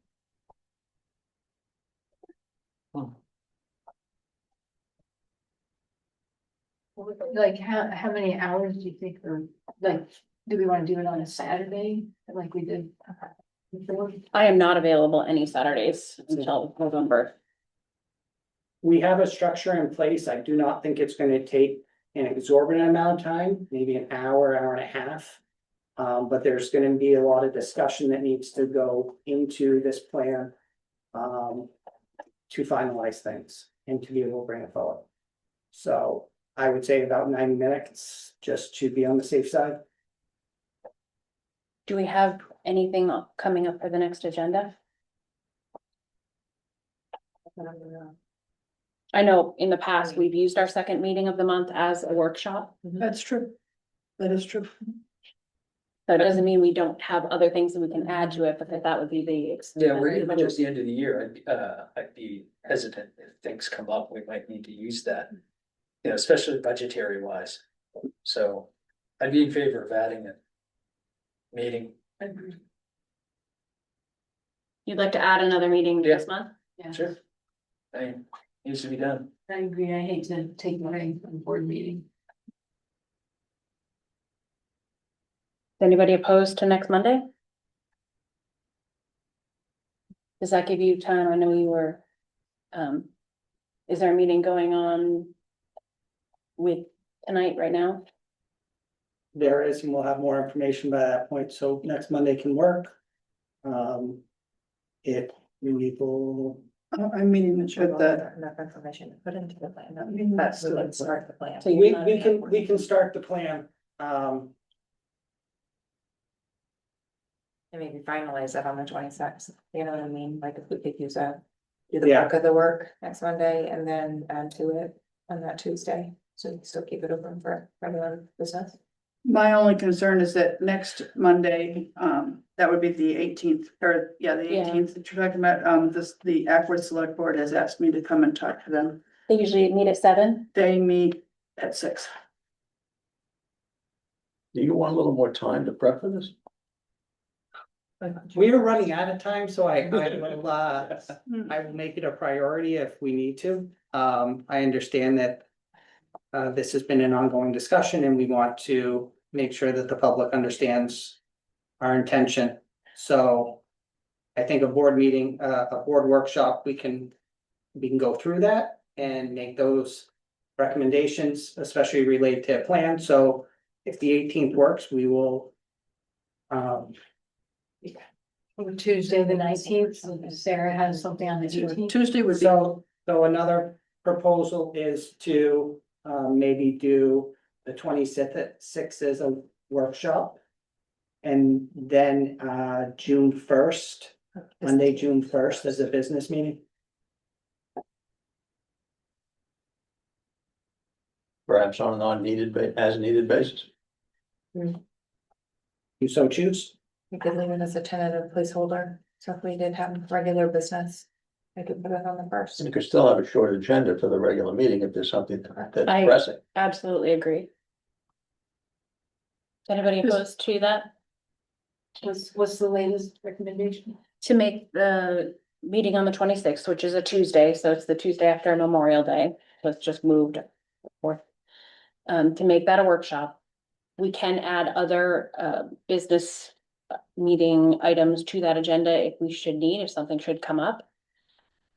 B: Like, how many hours do you think, or like, do we want to do it on a Saturday, like we did before?
A: I am not available any Saturdays until November.
K: We have a structure in place. I do not think it's going to take an exorbitant amount of time, maybe an hour, hour and a half. But there's going to be a lot of discussion that needs to go into this plan to finalize things and to be able to bring it forward. So I would say about 90 minutes, just to be on the safe side.
A: Do we have anything coming up for the next agenda? I know in the past, we've used our second meeting of the month as a workshop.
H: That's true. That is true.
A: So it doesn't mean we don't have other things that we can add to it, but that would be the.
C: Yeah, we're pretty much at the end of the year. I'd be hesitant if things come up, we might need to use that. You know, especially budgetary wise. So I'd be in favor of adding a meeting.
A: You'd like to add another meeting
C: Yeah.
A: this month?
B: Yeah,
C: Sure. I mean, needs to be done.
B: I agree. I hate to take away from the board meeting.
A: Is anybody opposed to next Monday? Does that give you time? I know you were, is there a meeting going on with tonight right now?
K: There is, and we'll have more information by that point, so next Monday can work. If we will,
H: I'm meeting with the,
F: Enough information to put into the plan. That's to start the plan.
A: So you're not-
K: we can start the plan.
F: And maybe finalize it on the 26th, you know what I mean, like if we could use do the
K: Yeah.
F: bulk of the work next Monday and then add to it on that Tuesday. So we can still keep it open for regular business.
H: my only concern is that next Monday, that would be the 18th, or, yeah, the
A: Yeah.
H: 18th that you're talking about, the Ackworth Select Board has asked me to come and talk to them.
A: They usually meet at 7.
H: They meet at 6.
I: Do you want a little more time to prep for this?
K: We are running out of time, so I will make it a priority if we need to. I understand that this has been an ongoing discussion and we want to make sure that the public understands our intention. So I think a board meeting, a board workshop, we can go through that and make those recommendations, especially related to a plan. So if the 18th works, we will
B: Tuesday, the 19th, Sarah has something on the 18th.
H: Tuesday would be,
K: So another proposal is to maybe do the 26th as a workshop. And then June 1st, Monday, June 1st as a business meeting.
I: perhaps on an as needed basis.
K: You so choose.
M: We could leave it as a tentative placeholder, so if we did have regular business, I could put it on the first.
I: And you could still have a short agenda for the regular meeting if there's something that's
A: I-
I: pressing.
A: Absolutely agree. Is anybody opposed to that?
B: What's the latest recommendation?
A: To make the meeting on the 26th, which is a Tuesday, so it's the Tuesday after Memorial Day, so it's just moved forth. To make that a workshop. We can add other business meeting items to that agenda if we should need, if something should come up.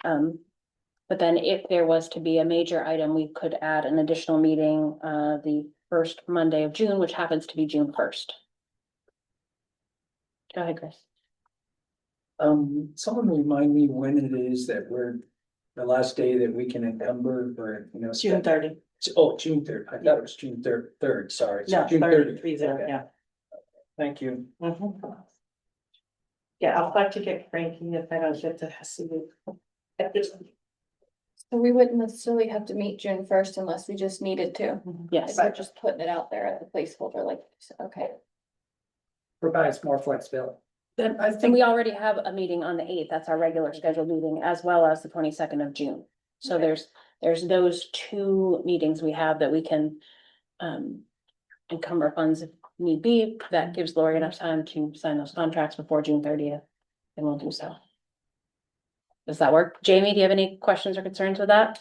A: But then if there was to be a major item, we could add an additional meeting the first Monday of June, which happens to be June 1st. Go ahead, Chris.
C: Someone remind me when it is that we're, the last day that we can encumber or, you know.
F: June 30.
C: Oh, June 3rd. I thought it was June 3rd, sorry. So
F: No,
C: June
F: 30,
C: 30th. Okay.
F: yeah.
C: Thank you.
F: Mhm. Yeah, I'll have to get Frankie if I don't get to see you.
G: So we wouldn't necessarily have to meet June 1st unless we just needed to.
A: Yes,
G: We're just putting it out there as a placeholder, like, okay.
K: Provides more flexibility.
F: Then I
A: and
F: think,
A: we already have a meeting on the 8th. That's our regular scheduled meeting, as well as the 22nd of June. So there's those two meetings we have that we can encumber funds if need be. That gives Lori enough time to sign those contracts before June 30th, and we'll do so. Does that work? Jamie, do you have any questions or concerns with that?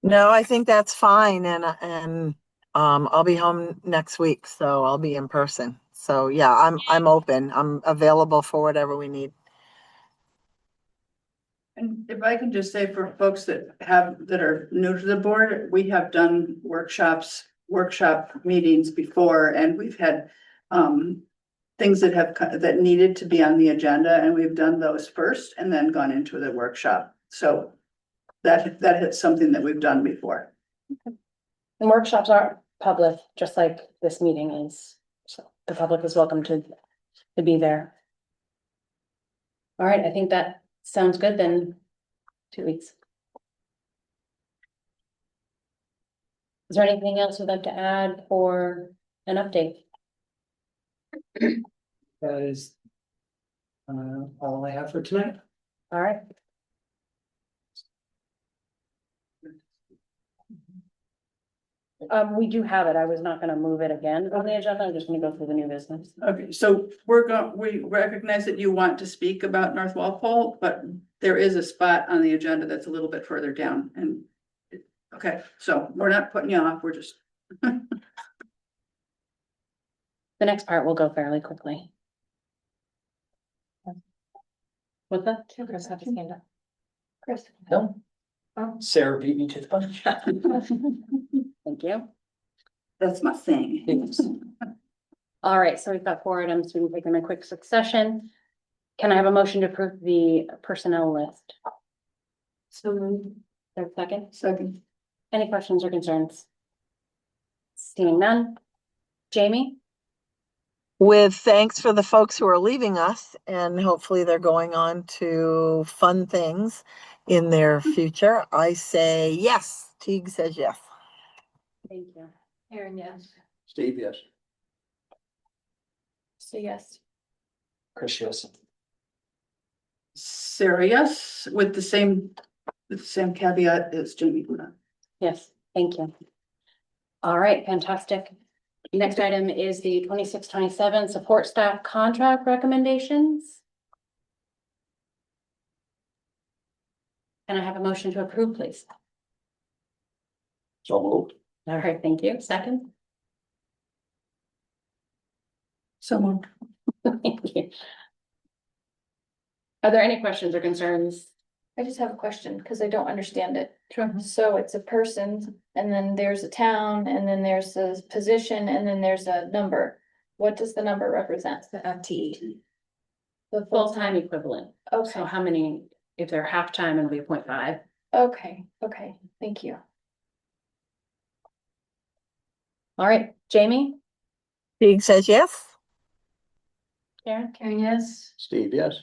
D: No, I think that's fine, and I'll be home next week, so I'll be in person. So yeah, I'm open. I'm available for whatever we need.
H: And if I can just say for folks that are new to the board, we have done workshop meetings before, and we've had things that needed to be on the agenda, and we've done those first and then gone into the workshop. So that is something that we've done before.
A: And workshops are public, just like this meeting is. So the public is welcome to be there. All right, I think that sounds good then. 2 weeks. Is there anything else you'd like to add for an update?
K: That is all I have for tonight.
A: All right. We do have it. I was not gonna move it again on the agenda. I'm just gonna go through the new business.
H: Okay, so we recognize that you want to speak about North Walpole, but there is a spot on the agenda that's a little bit further down and. Okay, so we're not putting you off, we're just.
A: The next part will go fairly quickly. What's that?
M: Chris had his hand up.
G: Chris.
C: No.
G: Oh.
C: Sarah beat me to the punch.
A: Thank you.
H: That's my thing.
A: All right, so we've got 4 items. We can take them in quick succession. Can I have a motion to approve the personnel list?
B: So moved.
A: Third, second.
B: Second.
A: Any questions or concerns? Seeing none. Jamie?
D: With thanks for the folks who are leaving us, and hopefully they're going on to fun things in their future, I say yes. Teague says yes.
A: Thank you.
B: Aaron, yes.
I: Steve, yes.
G: So yes.
C: Chris, yes.
H: Sarah, yes, with the same caveat as Jamie put on.
A: Yes, thank you. All right, fantastic. Next item is the 26-27 support staff contract recommendations. Can I have a motion to approve, please?
I: So moved.
A: All right, thank you. Second.
H: Someone.
A: Thank you. Are there any questions or concerns?
G: I just have a question because I don't understand it.
A: Sure.
G: So it's a person and then there's a town and then there's a position and then there's a number. What does the number represent?
M: The FTE.
G: The
A: Full-time equivalent. So
G: Okay,
A: how many, if they're half-time, it'll be 0.5.
G: okay, thank you.
A: All right, Jamie?
D: Teague says yes.
A: Karen?
B: Karen, yes.
I: Steve, yes.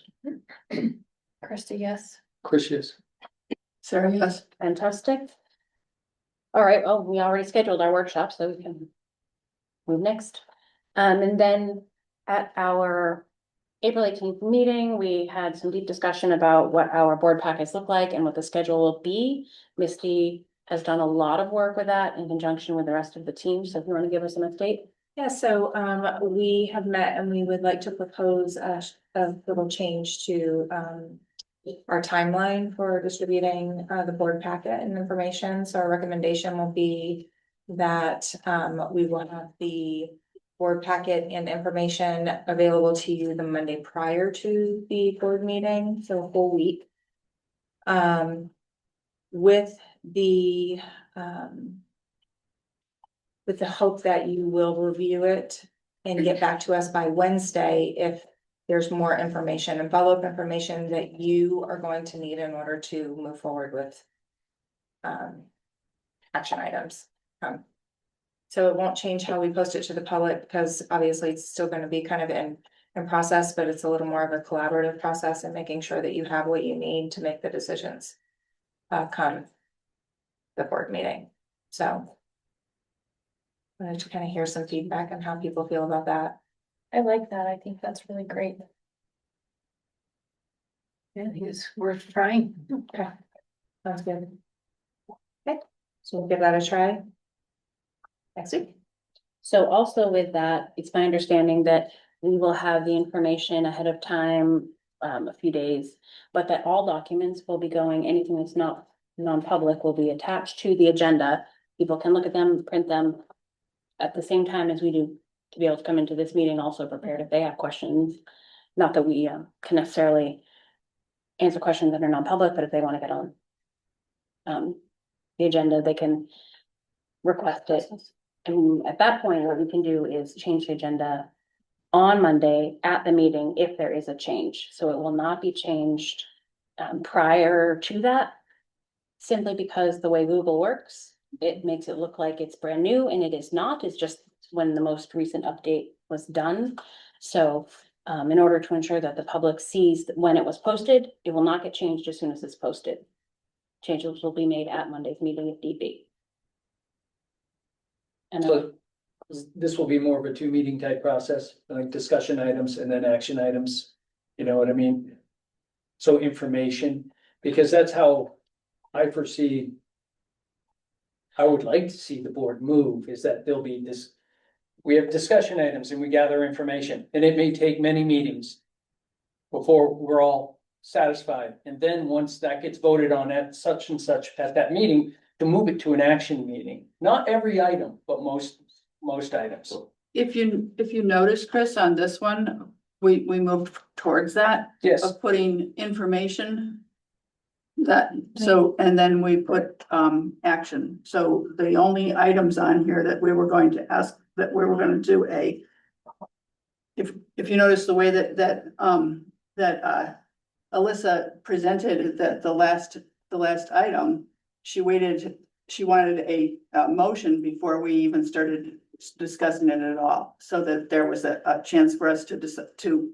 G: Krista, yes.
C: Chris, yes.
H: Sarah, yes.
A: Fantastic. All right, well, we already scheduled our workshop, so we can move next. And then at our April 18th meeting, we had some deep discussion about what our board packets look like and what the schedule will be. Misty has done a lot of work with that in conjunction with the rest of the team, so if you want to give us an update.
M: Yeah, so we have met and we would like to propose a little change to our timeline for distributing the board packet and information. So our recommendation will be that we will have the board packet and information available to you the Monday prior to the board meeting, so a whole week. With the hope that you will review it and get back to us by Wednesday if there's more information and follow-up information that you are going to need in order to move forward with action items. So it won't change how we post it to the public because obviously it's still going to be kind of in process, but it's a little more of a collaborative process and making sure that you have what you need to make the decisions come the board meeting. So I wanted to kind of hear some feedback on how people feel about that.
G: I like that. I think that's really great.
B: Yeah, it's worth trying.
M: Okay, sounds good. Okay, so we'll give that a try next week.
A: So also with that, it's my understanding that we will have the information ahead of time, a few days, but that all documents will be going, anything that's not non-public will be attached to the agenda. People can look at them, print them at the same time as we do, to be able to come into this meeting also prepared if they have questions. Not that we can necessarily answer questions that are non-public, but if they want to get on the agenda, they can request it. And at that point, what we can do is change the agenda on Monday at the meeting if there is a change. So it will not be changed prior to that, simply because the way Google works, it makes it look like it's brand new and it is not. It's just when the most recent update was done. So in order to ensure that the public sees that when it was posted, it will not get changed as soon as it's posted. Changes will be made at Monday's meeting if need be. And
C: So this will be more of a 2 meeting type process, like discussion items and then action items. You know what I mean? So information, because that's how I foresee. I would like to see the board move is that there'll be this. We have discussion items and we gather information and it may take many meetings. Before we're all satisfied. And then once that gets voted on at such and such at that meeting, to move it to an action meeting. Not every item, but most items.
H: If you notice, Chris, on this one, we moved towards that.
C: Yes.
H: Of putting information. That, so, and then we put action. So the only items on here that we were going to ask, that we were gonna do if you notice the way that Alyssa presented the last item, she wanted a motion before we even started discussing it at all. So that there was a chance for us to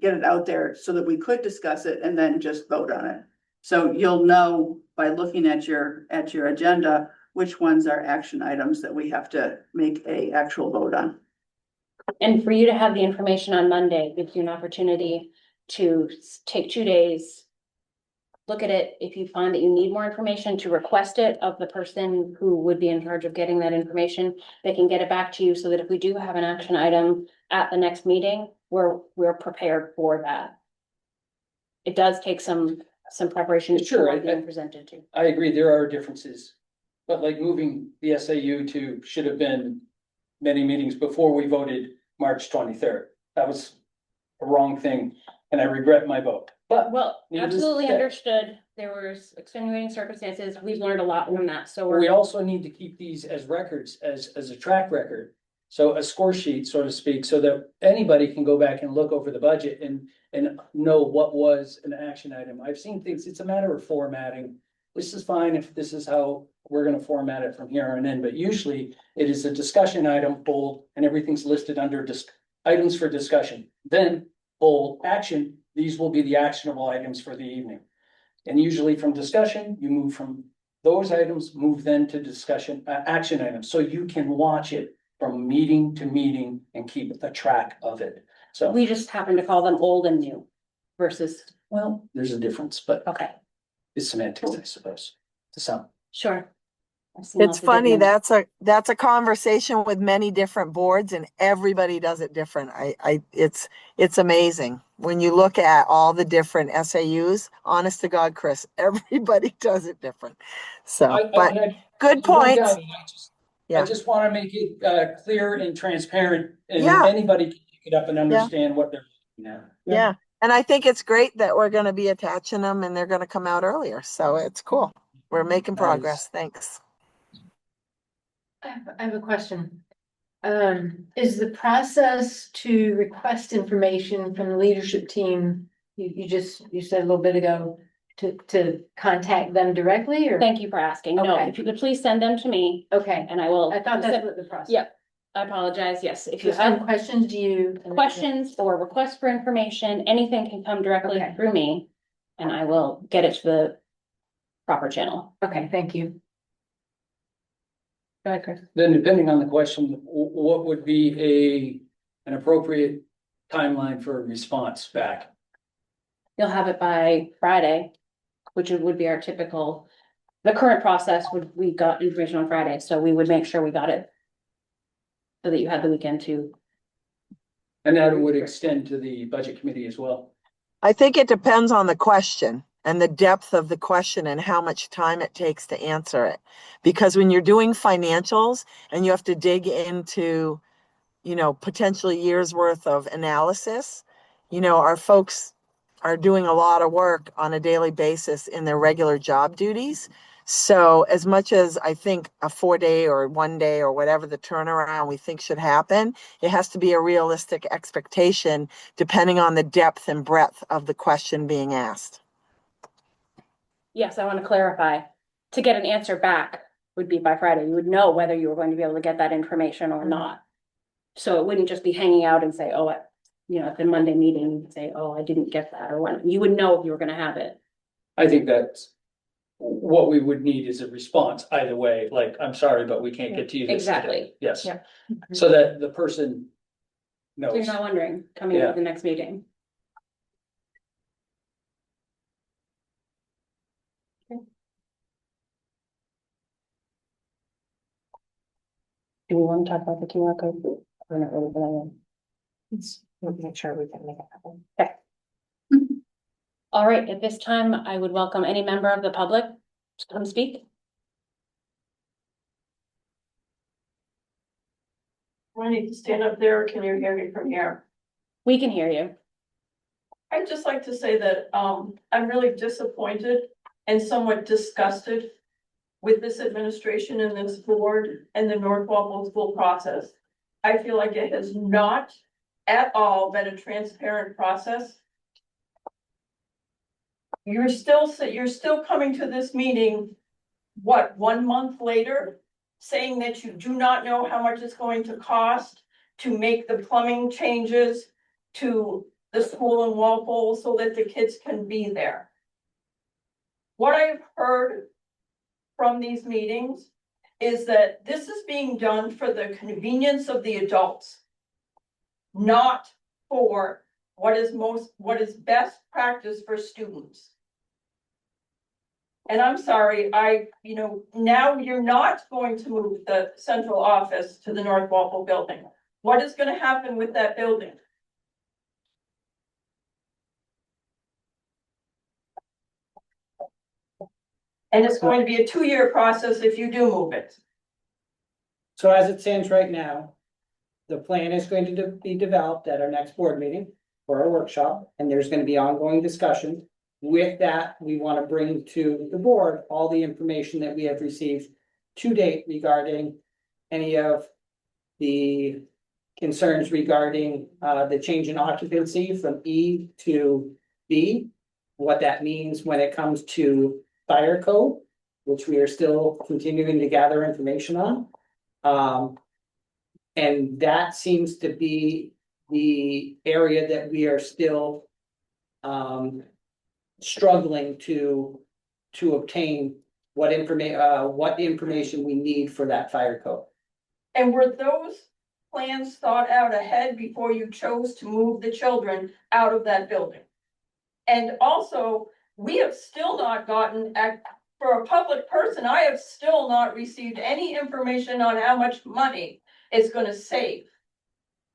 H: get it out there so that we could discuss it and then just vote on it. So you'll know by looking at your agenda, which ones are action items that we have to make a actual vote on.
A: And for you to have the information on Monday gives you an opportunity to take 2 days. Look at it. If you find that you need more information, to request it of the person who would be in charge of getting that information. They can get it back to you so that if we do have an action item at the next meeting, we're prepared for that. It does take some preparation.
C: Sure,
A: being presented to.
C: I agree, there are differences. But like moving the SAU to should have been many meetings before we voted March 23rd. That was a wrong thing and I regret my vote. But
A: Well,
C: needless
A: absolutely
C: to say,
A: understood. There was extenuating circumstances. We've learned a lot from that, so
C: we
A: we're.
C: also need to keep these as records, as a track record. So a score sheet, so to speak, so that anybody can go back and look over the budget and know what was an action item. I've seen things, it's a matter of formatting. This is fine if this is how we're gonna format it from here on in, but usually it is a discussion item, bold, and everything's listed under items for discussion. Then bold, action, these will be the actionable items for the evening. And usually from discussion, you move from those items move then to discussion, action items, so you can watch it from meeting to meeting and keep a track of it. So
A: We just happen to call them old and new versus,
C: well, there's a difference, but
A: okay,
C: it's semantics, I suppose, to some.
A: sure. I've seen
D: It's
A: lots of
D: funny,
A: different-
D: that's a conversation with many different boards and everybody does it different. It's amazing. When you look at all the different SAUs, honest to God, Chris, everybody does it different. So, but good
C: No doubt,
D: points.
C: I
D: Yeah.
C: just want to make it clear and transparent, and
D: Yeah.
C: anybody can pick it up and understand what they're looking at.
D: Yeah. And I think it's great that we're gonna be attaching them and they're gonna come out earlier. So it's cool. We're making progress. Thanks.
B: I have a question. Is the process to request information from the leadership team, you said a little bit ago, to contact them directly or?
A: Thank you for asking. No,
B: Okay.
A: if you could please send them to me
B: Okay,
A: and I will.
B: I thought that's what the process.
A: Yep, I apologize. Yes, if you
B: Just send
A: have
B: questions to you.
A: questions or requests for information, anything can come directly
B: Okay.
A: through me. And I will get it to the proper channel.
B: Okay, thank you.
A: Go ahead, Chris.
C: Then depending on the question, what would be an appropriate timeline for a response back?
A: You'll have it by Friday, which would be our typical, the current process we got information on Friday, so we would make sure we got it. So that you had the weekend to.
C: And that would extend to the budget committee as well.
D: I think it depends on the question and the depth of the question and how much time it takes to answer it. Because when you're doing financials and you have to dig into, potentially years worth of analysis, our folks are doing a lot of work on a daily basis in their regular job duties. So as much as I think a 4-day or 1 day or whatever the turnaround we think should happen, it has to be a realistic expectation depending on the depth and breadth of the question being asked.
A: Yes, I want to clarify. To get an answer back would be by Friday. You would know whether you were going to be able to get that information or not. So it wouldn't just be hanging out and say, oh, at the Monday meeting, you'd say, oh, I didn't get that, or what. You would know if you were gonna have it.
C: I think that's what we would need is a response either way, like, I'm sorry, but we can't get to you this today.
A: Exactly.
C: Yes.
A: Yeah.
C: So that the person
A: So you're
C: knows.
A: not wondering, coming
C: Yeah.
A: into the next meeting. Do we want to talk about the QR code? We're not really gonna.
M: We'll make sure we can make it happen.
A: Okay. All right, at this time, I would welcome any member of the public to come speak.
E: Do I need to stand up there or can you hear me from here?
A: We can hear you.
E: I'd just like to say that I'm really disappointed and somewhat disgusted with this administration and this board and the North Walpole school process. I feel like it has not at all been a transparent process. You're still coming to this meeting, what, 1 month later, saying that you do not know how much it's going to cost to make the plumbing changes to the school in Walpole so that the kids can be there. What I've heard from these meetings is that this is being done for the convenience of the adults, not for what is best practice for students. And I'm sorry, now you're not going to move the central office to the North Walpole building. What is going to happen with that building? And it's going to be a 2-year process if you do move it.
K: So as it stands right now, the plan is going to be developed at our next board meeting for our workshop, and there's gonna be ongoing discussion. With that, we want to bring to the board all the information that we have received to date regarding any of the concerns regarding the change in occupancy from E to B, what that means when it comes to fire code, which we are still continuing to gather information on. And that seems to be the area that we are still struggling to obtain what information we need for that fire code.
E: And were those plans thought out ahead before you chose to move the children out of that building? And also, we have still not gotten, for a public person, I have still not received any information on how much money it's gonna save.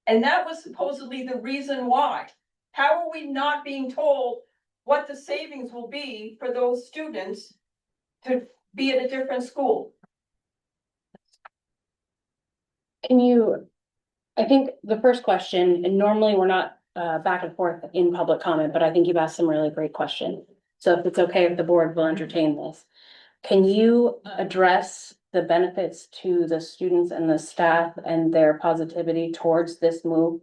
E: And that was supposedly the reason why. How are we not being told what the savings will be for those students to be at a different school?
A: Can you, I think the first question, and normally we're not back and forth in public comment, but I think you've asked some really great questions. So if it's okay if the board will entertain this. Can you address the benefits to the students and the staff and their positivity towards this move?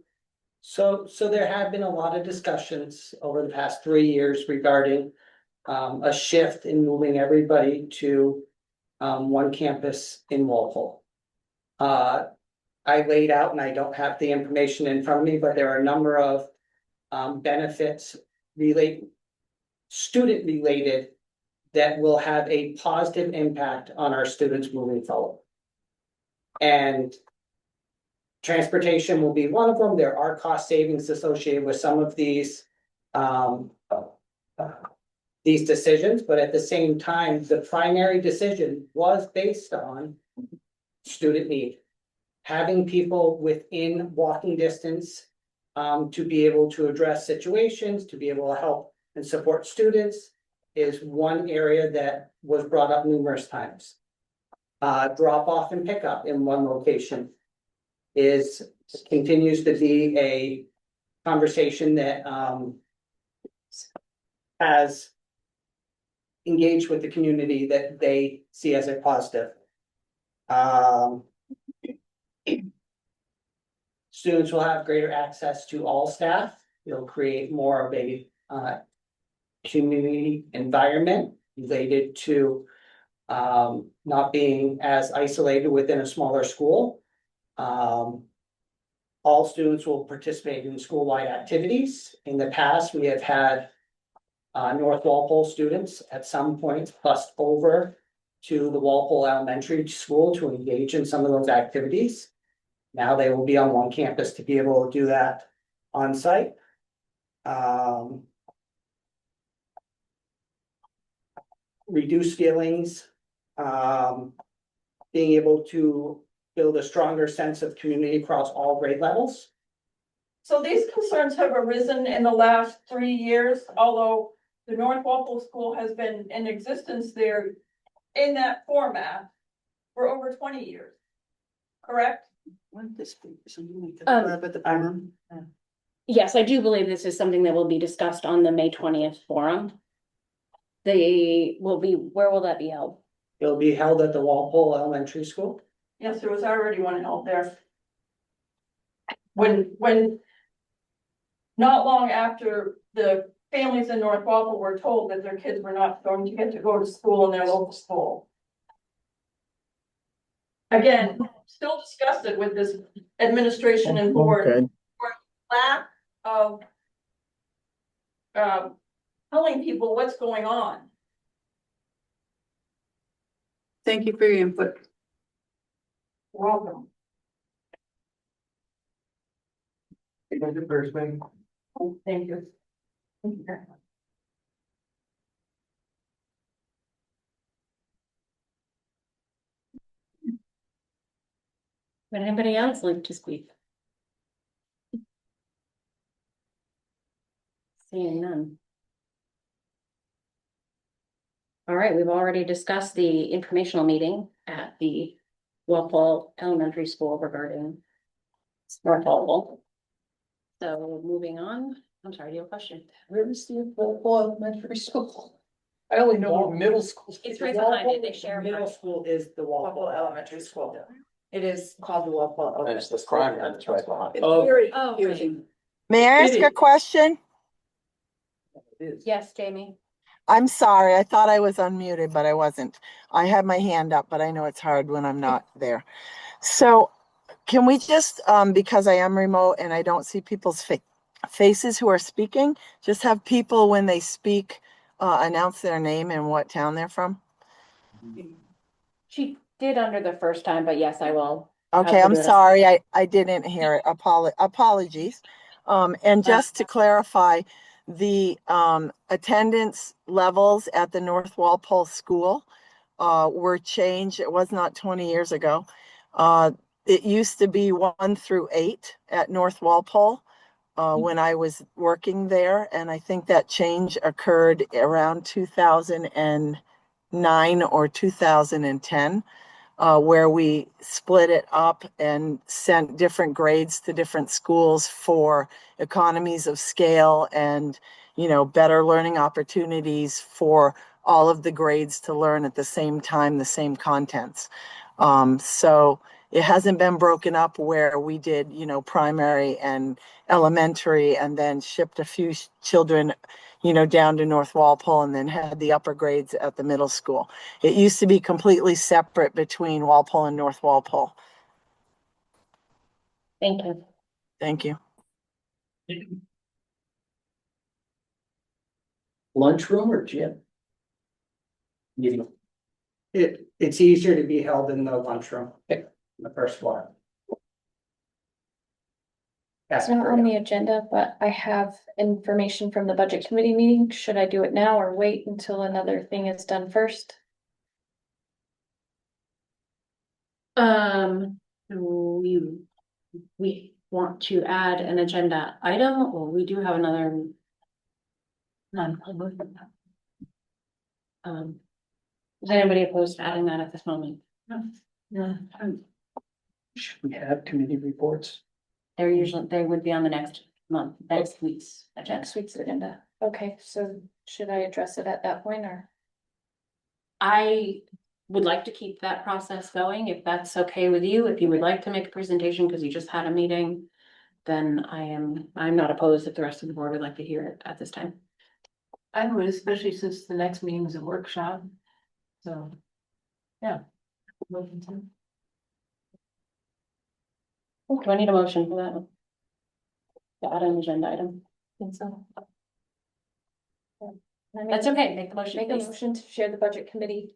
K: So there have been a lot of discussions over the past 3 years regarding a shift in moving everybody to one campus in Walpole. I laid out, and I don't have the information in front of me, but there are a number of benefits student related that will have a positive impact on our students moving forward. And transportation will be one of them. There are cost savings associated with some of these decisions, but at the same time, the primary decision was based on student need. Having people within walking distance to be able to address situations, to be able to help and support students is one area that was brought up numerous times. Drop off and pick up in one location continues to be a conversation that has engaged with the community that they see as a positive. Students will have greater access to all staff. It'll create more of a community environment related to not being as isolated within a smaller school. All students will participate in school-wide activities. In the past, we have had North Walpole students at some point bussed over to the Walpole Elementary School to engage in some of those activities. Now they will be on one campus to be able to do that on site. Reduce feelings, being able to build a stronger sense of community across all grade levels.
E: So these concerns have arisen in the last 3 years, although the North Walpole School has been in existence there in that format for over 20 years, correct?
A: Yes, I do believe this is something that will be discussed on the May 20th forum. Where will that be held?
K: It'll be held at the Walpole Elementary School.
E: Yes, there was already one held there. When not long after the families in North Walpole were told that their kids were not going to get to go to school in their local school. Again, still discussed with this administration and board.
K: Okay.
E: For lack of telling people what's going on.
H: Thank you for your input.
E: Welcome.
C: Thank you, first thing.
E: Thank you. Thank you very much.
A: Would anybody else like to speak? Seeing none. All right, we've already discussed the informational meeting at the Walpole Elementary School regarding North Walpole. So moving on, I'm sorry, do you have a question?
C: Where is the Walpole Elementary School? I only know what middle school.
A: It's right behind it, they share.
K: Middle school is the Walpole
M: Elementary School. It is called the Walpole.
I: And it's the crime that's right behind.
H: It's
C: Oh.
H: very
A: Oh, okay.
H: confusing.
D: May I ask a question?
A: Yes, Jamie.
D: I'm sorry, I thought I was unmuted, but I wasn't. I had my hand up, but I know it's hard when I'm not there. So can we just, because I am remote and I don't see people's faces who are speaking, just have people when they speak, announce their name and what town they're from?
A: She did under the first time, but yes, I will. have
D: Okay,
A: her
D: I'm
A: do it.
D: sorry, I didn't hear it. Apologies. And just to clarify, the attendance levels at the North Walpole School were changed. It was not 20 years ago. It used to be 1 through 8 at North Walpole when I was working there, and I think that change occurred around 2009 or 2010. Where we split it up and sent different grades to different schools for economies of scale and, better learning opportunities for all of the grades to learn at the same time, the same contents. So it hasn't been broken up where we did, primary and elementary and then shipped a few children, down to North Walpole and then had the upper grades at the middle school. It used to be completely separate between Walpole and North Walpole.
A: Thank you.
D: Thank you.
C: Lunchroom or gym? Meeting.
K: It's easier to be held in the lunchroom,
C: Okay.
K: the first floor.
G: It's not on the agenda, but I have information from the budget committee meeting. Should I do it now or wait until another thing is done first?
A: We want to add an agenda item, or we do have another non-public. Is anybody opposed to adding that at this moment?
C: No. Should we have committee reports?
A: They would be on the next week's agenda.
G: Next week's agenda. Okay, so should I address it at that point or?
A: I would like to keep that process going, if that's okay with you. If you would like to make a presentation, because you just had a meeting, then I'm not opposed if the rest of the board would like to hear it at this time.
B: I would, especially since the next meeting is a workshop. So, yeah.
A: Do I need a motion for that? To add an agenda item?
G: Think so.
A: That's okay, make the motion,
G: Make a
A: please.
G: motion to share the budget committee.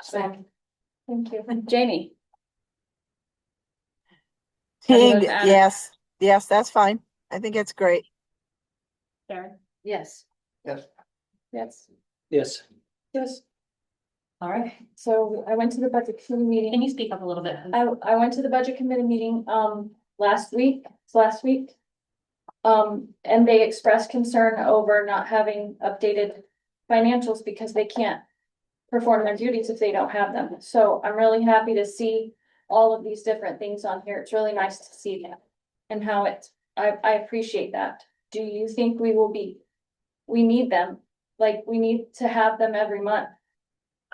A: Second.
G: Thank you.
A: Jamie? How do you vote
D: Teague,
A: to add it?
D: yes, that's fine. I think it's great.
A: Sharon?
B: Yes.
I: Yes.
G: Yes.
C: Yes.
G: Yes.
A: All right,
G: So I went to the budget committee meeting.
A: can you speak up a little bit?
G: I went to the budget committee meeting, last week. And they expressed concern over not having updated financials because they can't perform their duties if they don't have them. So I'm really happy to see all of these different things on here. It's really nice to see that and how I appreciate that. Do you think we need them? Like, we need to have them every month?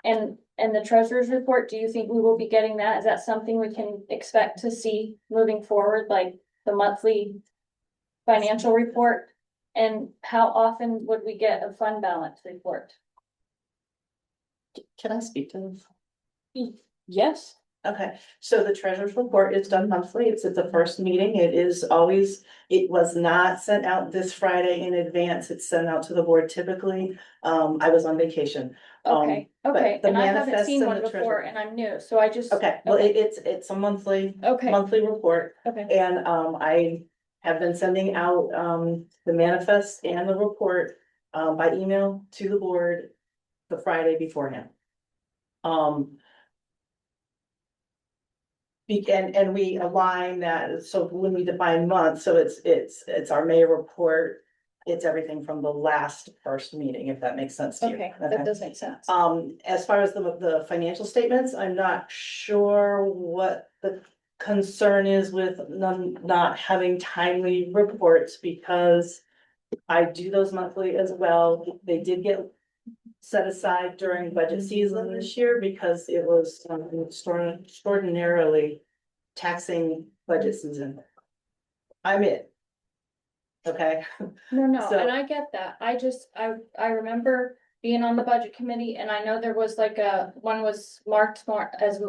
G: And the treasurer's report, do you think we will be getting that? Is that something we can expect to see moving forward, like the monthly financial report? And how often would we get a fund balance report?
F: Can I speak to this?
A: Yes.
F: Okay, so the treasurer's report is done monthly. It's at the first meeting. It was not sent out this Friday in advance. It's sent out to the board typically. I was on vacation.
G: Okay,
F: but
G: okay,
F: the
G: and I haven't
F: manifest
G: seen
F: and
G: one
F: the
G: before
F: treasurer-
G: and I'm new, so I just.
F: Okay, well, it's a monthly report.
G: Okay,
F: And I have been sending out the manifest and the report by email to the board the Friday beforehand. And we align that, so when we define months, so it's our May report. It's everything from the first meeting, if that makes sense to you.
G: okay, that does make sense.
F: As far as the financial statements, I'm not sure what the concern is with not having timely reports, because I do those monthly as well. They did get set aside during budget season this year because it was extraordinarily taxing budget season. I'm it. Okay.
G: No,
F: So-
G: and I get that. I remember being on the budget committee and I know there was like one was marked as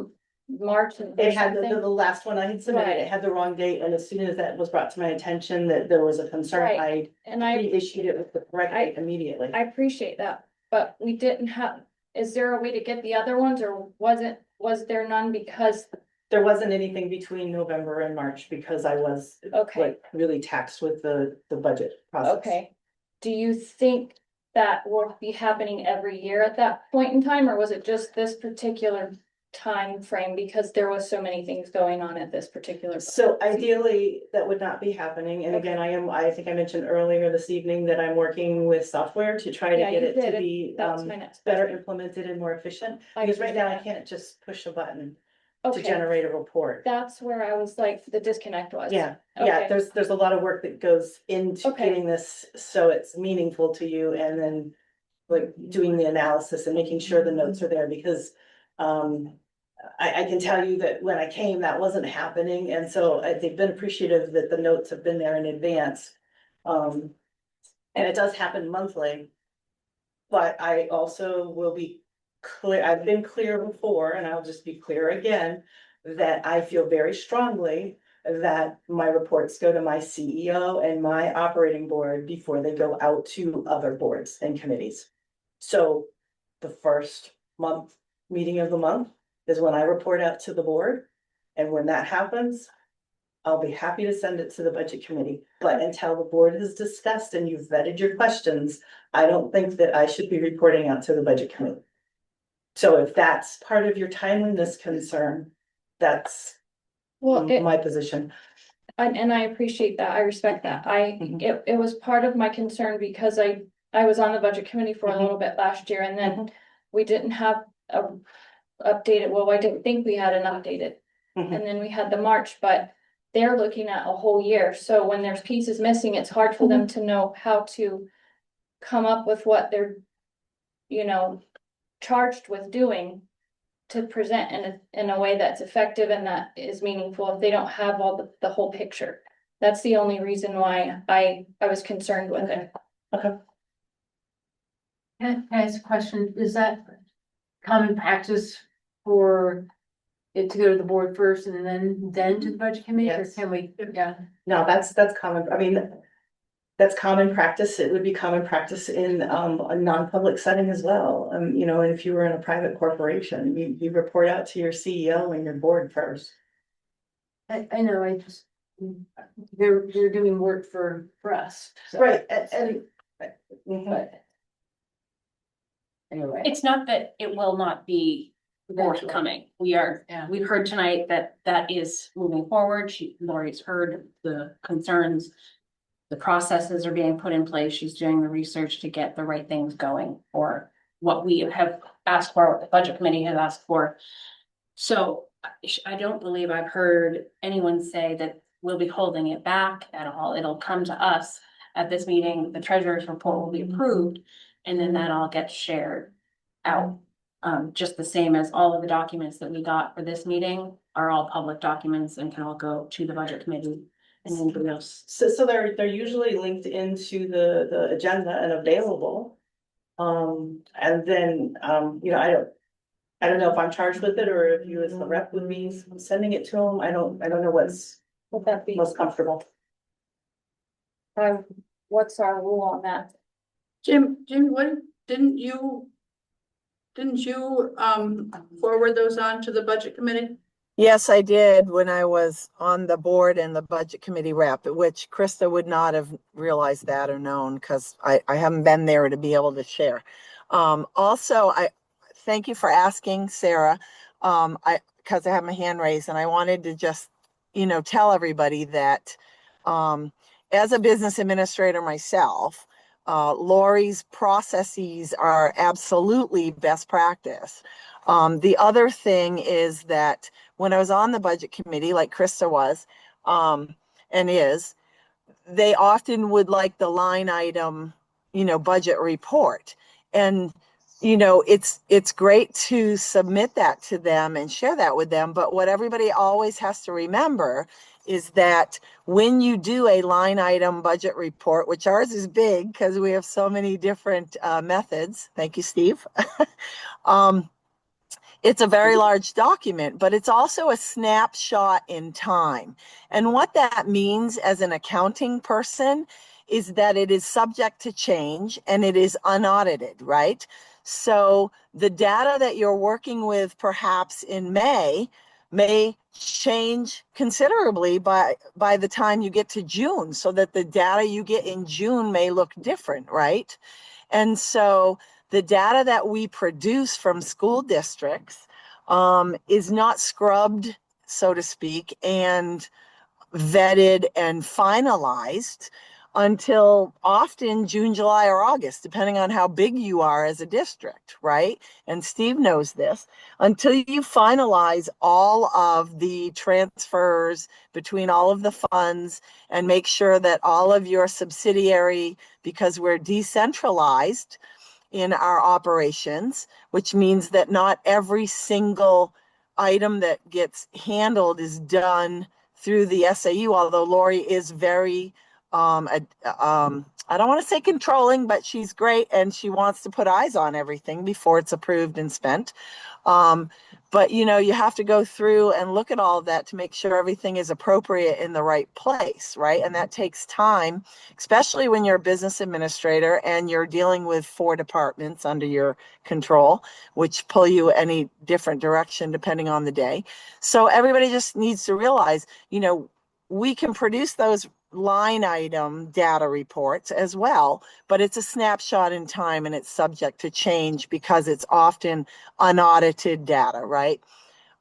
G: March.
F: It had the last one I had submitted,
G: Right.
F: it had the wrong date, and as soon as that was brought to my attention that there was a concern,
G: Right.
F: I
G: And I
F: reissued it with the correct date immediately.
G: appreciate that, but we didn't have, is there a way to get the other ones, or was there none because,
F: There wasn't anything between November and March because I was
G: okay,
F: like really taxed with the budget process.
G: okay. Do you think that will be happening every year at that point in time, or was it just this particular time frame because there was so many things going on at this particular?
F: So ideally, that would not be happening. And again, I think I mentioned earlier this evening that I'm working with software to try to
G: Yeah,
F: get
G: you
F: it to
G: did.
F: be
G: That was my next
F: better
G: question.
F: implemented and more efficient.
G: I
F: Because right now I
G: appreciate
F: can't just push a button
G: that.
F: to
G: Okay,
F: generate a report.
G: that's where I was like, the disconnect was.
F: Yeah,
G: Okay.
F: there's a lot of work that goes into
G: Okay.
F: getting this so it's meaningful to you and then like doing the analysis and making sure the notes are there because I can tell you that when I came, that wasn't happening. And so they've been appreciative that the notes have been there in advance. And it does happen monthly. But I also will be clear, I've been clear before, and I'll just be clear again, that I feel very strongly that my reports go to my CEO and my operating board before they go out to other boards and committees. So the first meeting of the month is when I report out to the board. And when that happens, I'll be happy to send it to the budget committee. But until the board has discussed and you've vetted your questions, I don't think that I should be reporting out to the budget committee. So if that's part of your timeliness concern, that's my position.
G: And I appreciate that. I respect that.
F: Mhm.
G: It was part of my concern because I was on the budget committee for a
F: Mhm.
G: little bit last year and then we didn't have a updated, well, I didn't think we had an updated.
F: Mhm.
G: And then we had the March, but they're looking at a whole year. So when there's pieces missing, it's hard for them to know how to come up with what they're, charged with doing to present in a way that's effective and that is meaningful if they don't have all the whole picture. That's the only reason why I was concerned with it.
B: Can I ask a question? Is that common practice for it to go to the board first and then to the budget committee, or
F: Yes.
B: can we, yeah?
F: No, that's common. I mean, that's common practice. It would be common practice in a non-public setting as well. And if you were in a private corporation, you report out to your CEO and your board first.
B: I know, they're doing work for us. so-
F: Right, and mhm.
B: But. Anyway.
A: It's not that it will not be forthcoming. We've heard tonight that is moving forward. Lori's heard the concerns. The processes are being put in place. She's doing the research to get the right things going for what we have asked for, what the budget committee has asked for. So I don't believe I've heard anyone say that we'll be holding it back at all. It'll come to us at this meeting. The treasurer's report will be approved and then that all gets shared out. Just the same as all of the documents that we got for this meeting are all public documents and can all go to the budget committee and anybody else.
F: So they're usually linked into the agenda and available. And then, I don't know if I'm charged with it or if you as the rep would be sending it to them. I don't know what's
G: Would that be,
F: most comfortable.
G: what's our rule on that?
H: Jim, what, didn't you forward those on to the budget committee?
D: Yes, I did when I was on the board and the budget committee rep, which Krista would not have realized that or known because I haven't been there to be able to share. Also, I thank you for asking, Sarah, because I have my hand raised and I wanted to just, tell everybody that as a business administrator myself, Lori's processes are absolutely best practice. The other thing is that when I was on the budget committee, like Krista was, and is, they often would like the line item, budget report. And, it's great to submit that to them and share that with them. But what everybody always has to remember is that when you do a line item budget report, which ours is big because we have so many different methods. Thank you, Steve. It's a very large document, but it's also a snapshot in time. And what that means as an accounting person is that it is subject to change and it is unaudited, right? So the data that you're working with perhaps in May may change considerably by the time you get to June, so that the data you get in June may look different, right? And so the data that we produce from school districts is not scrubbed, so to speak, and vetted and finalized until often June, July, or August, depending on how big you are as a district, right? And Steve knows this. Until you finalize all of the transfers between all of the funds and make sure that all of your subsidiary, because we're decentralized in our operations, which means that not every single item that gets handled is done through the SAU, although Lori is very, I don't want to say controlling, but she's great and she wants to put eyes on everything before it's approved and spent. But you know, you have to go through and look at all of that to make sure everything is appropriate in the right place, right? And that takes time, especially when you're a business administrator and you're dealing with 4 departments under your control, which pull you any different direction depending on the day. So everybody just needs to realize, you know, we can produce those line item data reports as well, but it's a snapshot in time and it's subject to change because it's often unaudited data, right?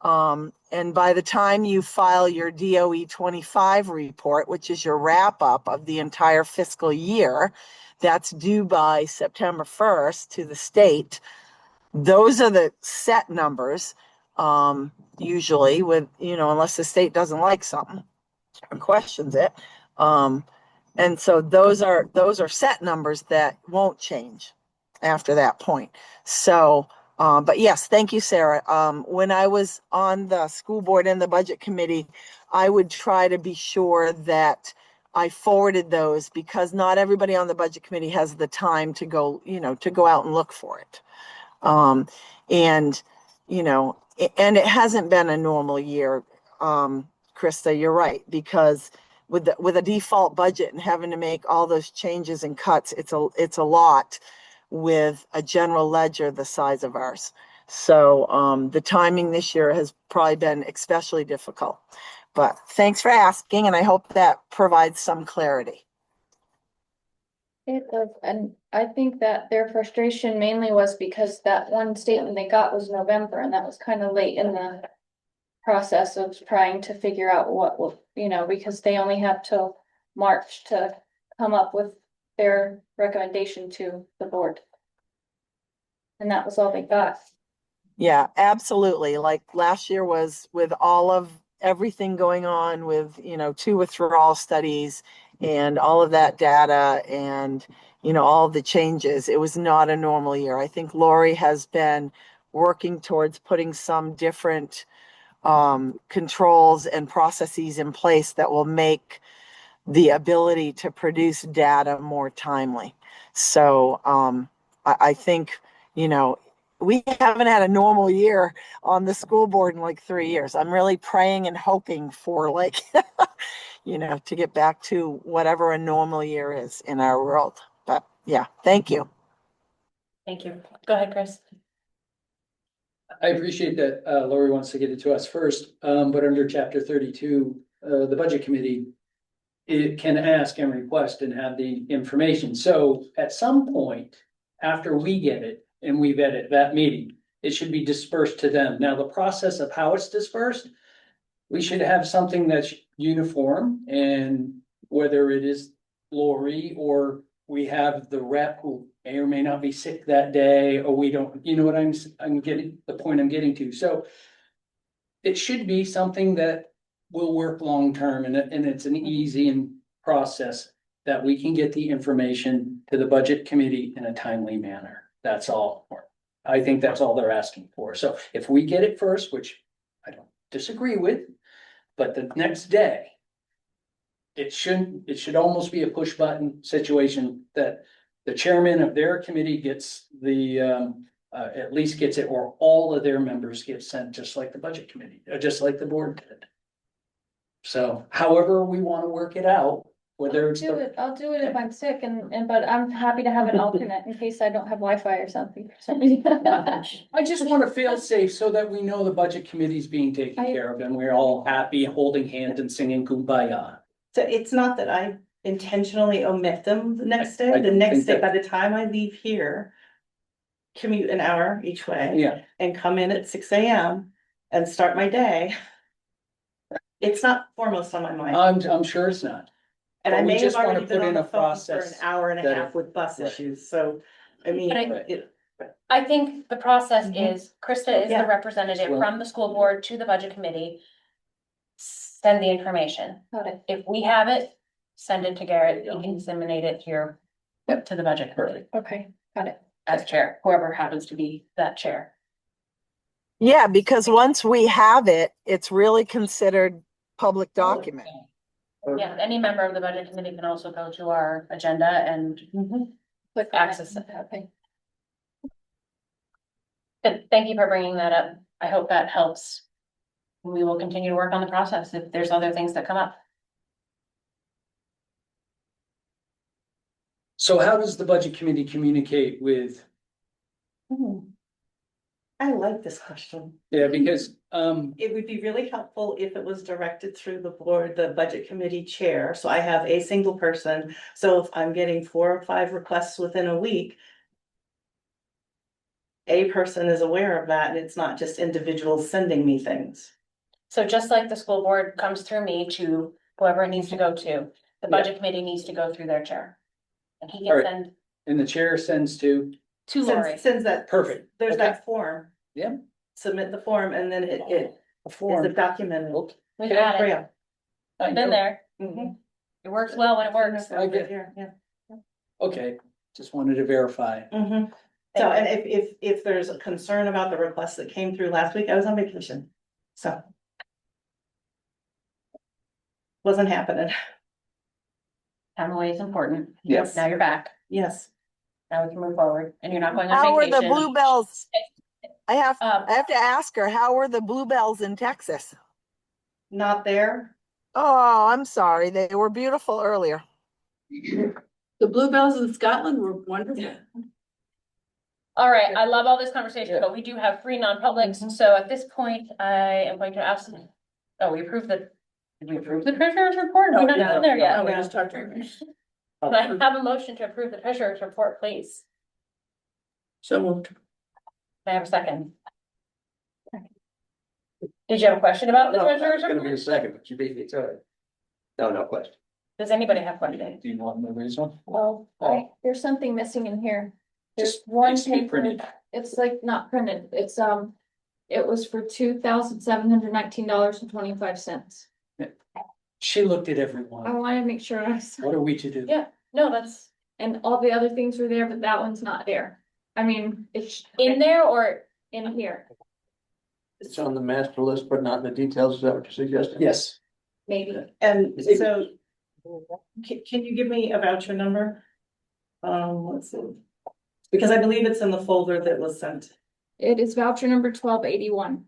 D: And by the time you file your DOE 25 report, which is your wrap up of the entire fiscal year, that's due by September 1st to the state. Those are the set numbers, usually with, you know, unless the state doesn't like something or questions it. And so those are set numbers that won't change after that point. So, but yes, thank you, Sarah. When I was on the school board and the budget committee, I would try to be sure that I forwarded those, because not everybody on the budget committee has the time to go, you know, to go out and look for it. And, you know, and it hasn't been a normal year. Krista, you're right, because with a default budget and having to make all those changes and cuts, it's a lot with a general ledger the size of ours. So the timing this year has probably been especially difficult. But thanks for asking, and I hope that provides some clarity.
G: It does, and I think that their frustration mainly was because that one statement they got was November, and that was kind of late in the process of trying to figure out what will, you know, because they only have till March to come up with their recommendation to the board. And that was all they got.
D: Yeah, absolutely. Like last year was with all of everything going on with, you know, 2 withdrawal studies and all of that data and, you know, all the changes. It was not a normal year. I think Lori has been working towards putting some different controls and processes in place that will make the ability to produce data more timely. So I think, you know, we haven't had a normal year on the school board in like 3 years. I'm really praying and hoping for like, you know, to get back to whatever a normal year is in our world. But yeah, thank you.
A: Thank you. Go ahead, Chris.
C: I appreciate that Lori wants to get it to us first, but under chapter 32, the budget committee, it can ask and request and have the information. So at some point after we get it and we vet it, that meeting, it should be dispersed to them. Now, the process of how it's dispersed, we should have something that's uniform, and whether it is Lori or we have the rep who may or may not be sick that day, or we don't, you know what I'm getting, the point I'm getting to. So it should be something that will work long-term, and it's an easy process that we can get the information to the budget committee in a timely manner. That's all. I think that's all they're asking for. So if we get it first, which I don't disagree with, but the next day, it should almost be a push button situation that the chairman of their committee gets the, at least gets it, or all of their members get sent, just like the budget committee, just like the board did. So however we want to work it out, whether it's. the-
G: I'll do it if I'm sick but I'm happy to have an alternate in case I don't have Wi-Fi or something for some reason.
C: I just want to feel safe so that we know the budget committee's being taken care of and we're all happy, holding hands and singing kumbaya.
F: So it's not that I intentionally omit them the next
C: I
F: day, the next
C: think
F: day,
C: that-
F: by the time I leave here. Commute an hour each way.
C: Yeah,
F: And come in at 6 a.m. and start my day. It's not foremost on my mind,
C: I'm sure it's not.
F: and I
C: but we
F: may have
C: just wanna
F: already been
C: put
F: on
C: in
F: the
C: a
F: phone for an
C: process
F: hour and a
C: that
F: half
C: it-
F: with bus
C: right.
F: issues, so, I mean,
A: But
F: it,
A: I think the process
F: Mhm.
A: is Krista is
F: Yeah.
A: the representative
C: Well-
A: from the school board to the budget committee. Send the information.
G: Got it.
A: If we have it, send it to Garrett. He can disseminate it to the budget committee
G: Okay, got it.
A: as chair, whoever happens to be that chair.
D: Yeah, because once we have it, it's really considered public document.
A: Yeah, any member of the budget committee can also go to our agenda and
G: Click on it.
A: access it.
G: Okay.
A: But thank you for bringing that up. I hope that helps. We will continue to work on the process if there's other things that come up.
C: So how does the budget committee communicate with,
F: I like this question.
C: yeah, because,
F: It would be really helpful if it was directed through the board, the budget committee chair, so I have a single person, so if I'm getting 4 or 5 requests within a week. A person is aware of that, and it's not just individuals sending me things.
A: So just like the school board comes through me to whoever it needs to go to, the budget committee needs to go through their chair. And he can
C: Alright.
A: send
C: and the chair sends to,
A: to
F: Sends that.
C: perfect.
F: There's
C: Okay.
F: that form.
C: Yeah.
F: Submit the form, and then it
C: A
F: is
C: form.
F: documented.
A: We've had it,
F: Yeah.
C: I
A: been
C: know.
A: there.
F: Mhm.
A: It works well when it works.
C: I get-
F: Yeah.
C: Okay, just wanted to verify.
F: Mhm. So, and if there's a concern about the request that came through last week, I was on vacation, so. Wasn't happening,
A: Time away is important.
C: Yes.
A: Now you're back.
F: yes.
A: Now we can move forward and you're not going on
D: How are the
A: vacation.
D: bluebells? I have
A: Um,
D: to ask her, how are the bluebells in Texas?
F: Not there,
D: Oh, I'm sorry. They were beautiful earlier.
H: The bluebells in Scotland were wonderful.
A: all right, I love all this conversation, but we do have 3 non-publics, so at this point, I am going to ask. Oh, we approved did we approve the treasurer's report? We're not even there yet.
H: We just talked to her.
A: Can I have a motion to approve the treasurer's report, please?
H: So moved.
A: May I have a second? Did you have a question about the treasurer's
I: It's gonna be a
A: report?
I: second, but you beat me to it. No question.
A: Does anybody have questions?
C: Do you want me to raise one?
G: Well, there's something missing in here. There's
C: Just
G: one
C: needs to be
G: paper,
C: printed.
G: it's like not printed, it's it was for $2,719.25.
C: She looked at
G: I
C: everyone.
G: wanna make sure I saw,
C: What are we to do?
A: Yeah, no, that's
G: and all the other things were there, but that one's not there. I mean, it's
A: in there or
G: in here,
I: It's on the master list, but not in the details. Is that what you're suggesting?
C: Yes.
G: maybe.
F: and so. Can you give me a voucher number? Let's see. Because I believe it's in the folder that was sent.
G: It is voucher number 1281.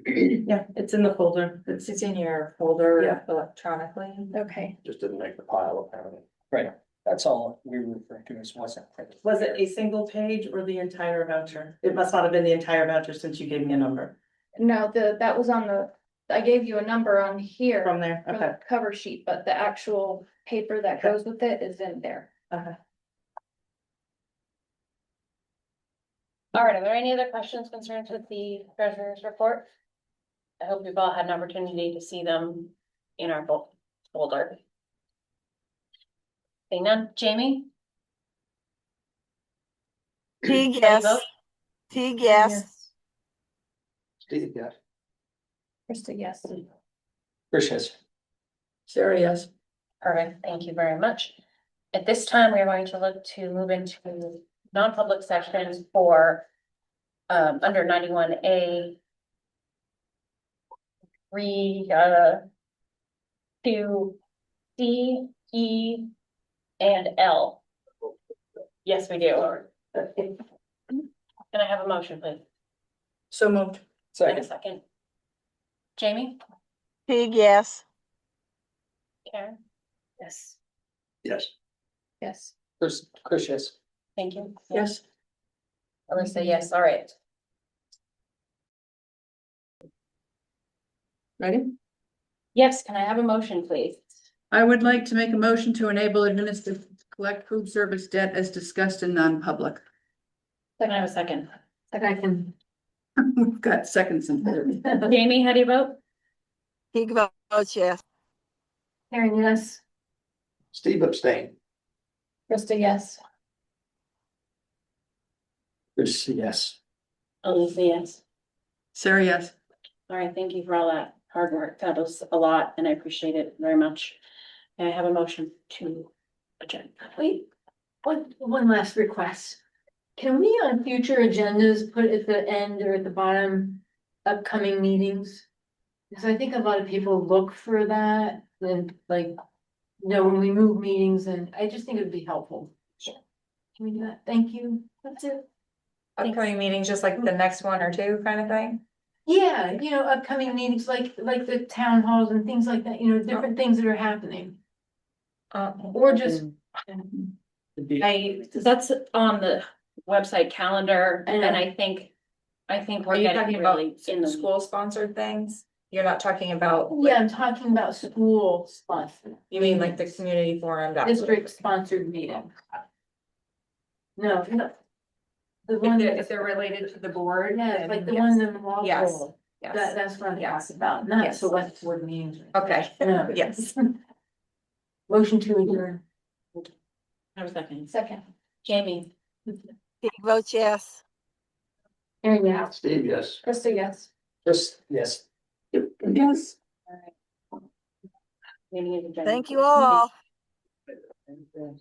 F: Yeah, it's in the folder,
M: It's in your folder
F: Yeah.
M: electronically.
G: Okay,
I: Just didn't make the pile apparently.
C: Right, that's all we were referring to as wasn't printed.
F: was it a single page or the entire voucher? It must not have been the entire voucher since you gave me a number
G: no, that was on I gave you a number on here.
F: from there,
G: For
F: okay,
G: the cover sheet, but the actual paper that goes with it is in there.
F: okay.
A: all right. Are there any other questions, concerns with the treasurer's report? I hope you've all had an opportunity to see them in our folder. Seeing none, Jamie?
D: Teague,
A: How do you
D: yes.
A: vote?
D: Teague, yes.
I: Steve, yes.
G: Krista, yes.
C: Trish has.
H: Sarah, yes.
A: Perfect, thank you very much. At this time, we are going to look to move into non-public sessions for under 91A. To C, E, and L. Yes, we do. Can I have a motion, please?
H: So moved.
A: In a
C: Second,
A: second. Jamie?
D: Teague, yes.
A: Karen?
B: Yes.
I: Yes.
G: Yes.
C: Chris, yes.
A: Thank you.
H: Yes.
A: Alyssa, yes, all right.
H: Ready?
A: Yes, can I have a motion, please?
H: I would like to make a motion to enable administrative to collect food service debt as discussed in non-public.
A: Can I have a second?
B: Second.
H: We've got seconds and thirds.
A: Jamie, how do you vote?
D: Teague votes yes.
B: Karen, yes.
I: Steve abstain.
G: Krista, yes.
C: Chris, yes.
A: Alyssa, yes.
H: Sarah, yes.
A: All right, thank you for all that hard work. That was a lot and I appreciate it very much. Can I have a motion to adjourn?
B: Wait, one last request. Can we on future agendas put at the end or at the bottom upcoming meetings? Because I think a lot of people look for that and like, when we move meetings and I just think it'd be helpful. Sure. Can we do that? Thank you. That's it.
M: Upcoming meetings, just like the next one or two kind of thing?
B: Yeah, upcoming meetings like the town halls and things like that, different things that are happening. Or just.
A: That's on the website calendar
B: I know.
A: and I think we're
M: Are you
A: getting
M: talking about
A: really in the
M: school sponsored things? You're not talking about?
B: Yeah, I'm talking about school sponsored.
M: You mean like the community forum?
B: District sponsored meeting. No, the
M: If
B: one,
M: they're related to the board?
B: yeah, like the one in Walpole.
M: Yes, yes.
B: That's what I'm
M: Yes.
B: talking about, not
M: Yes.
B: select board meetings.
M: Okay,
B: No.
M: yes.
B: Motion to adjourn.
A: have a second.
G: Second.
A: Jamie?
D: Teague votes yes.
B: Karen, yeah.
I: Steve, yes.
G: Krista, yes.
C: Chris, yes.
H: Yes.
A: Meeting is adjourned.
D: Thank you all.
C: Thank you.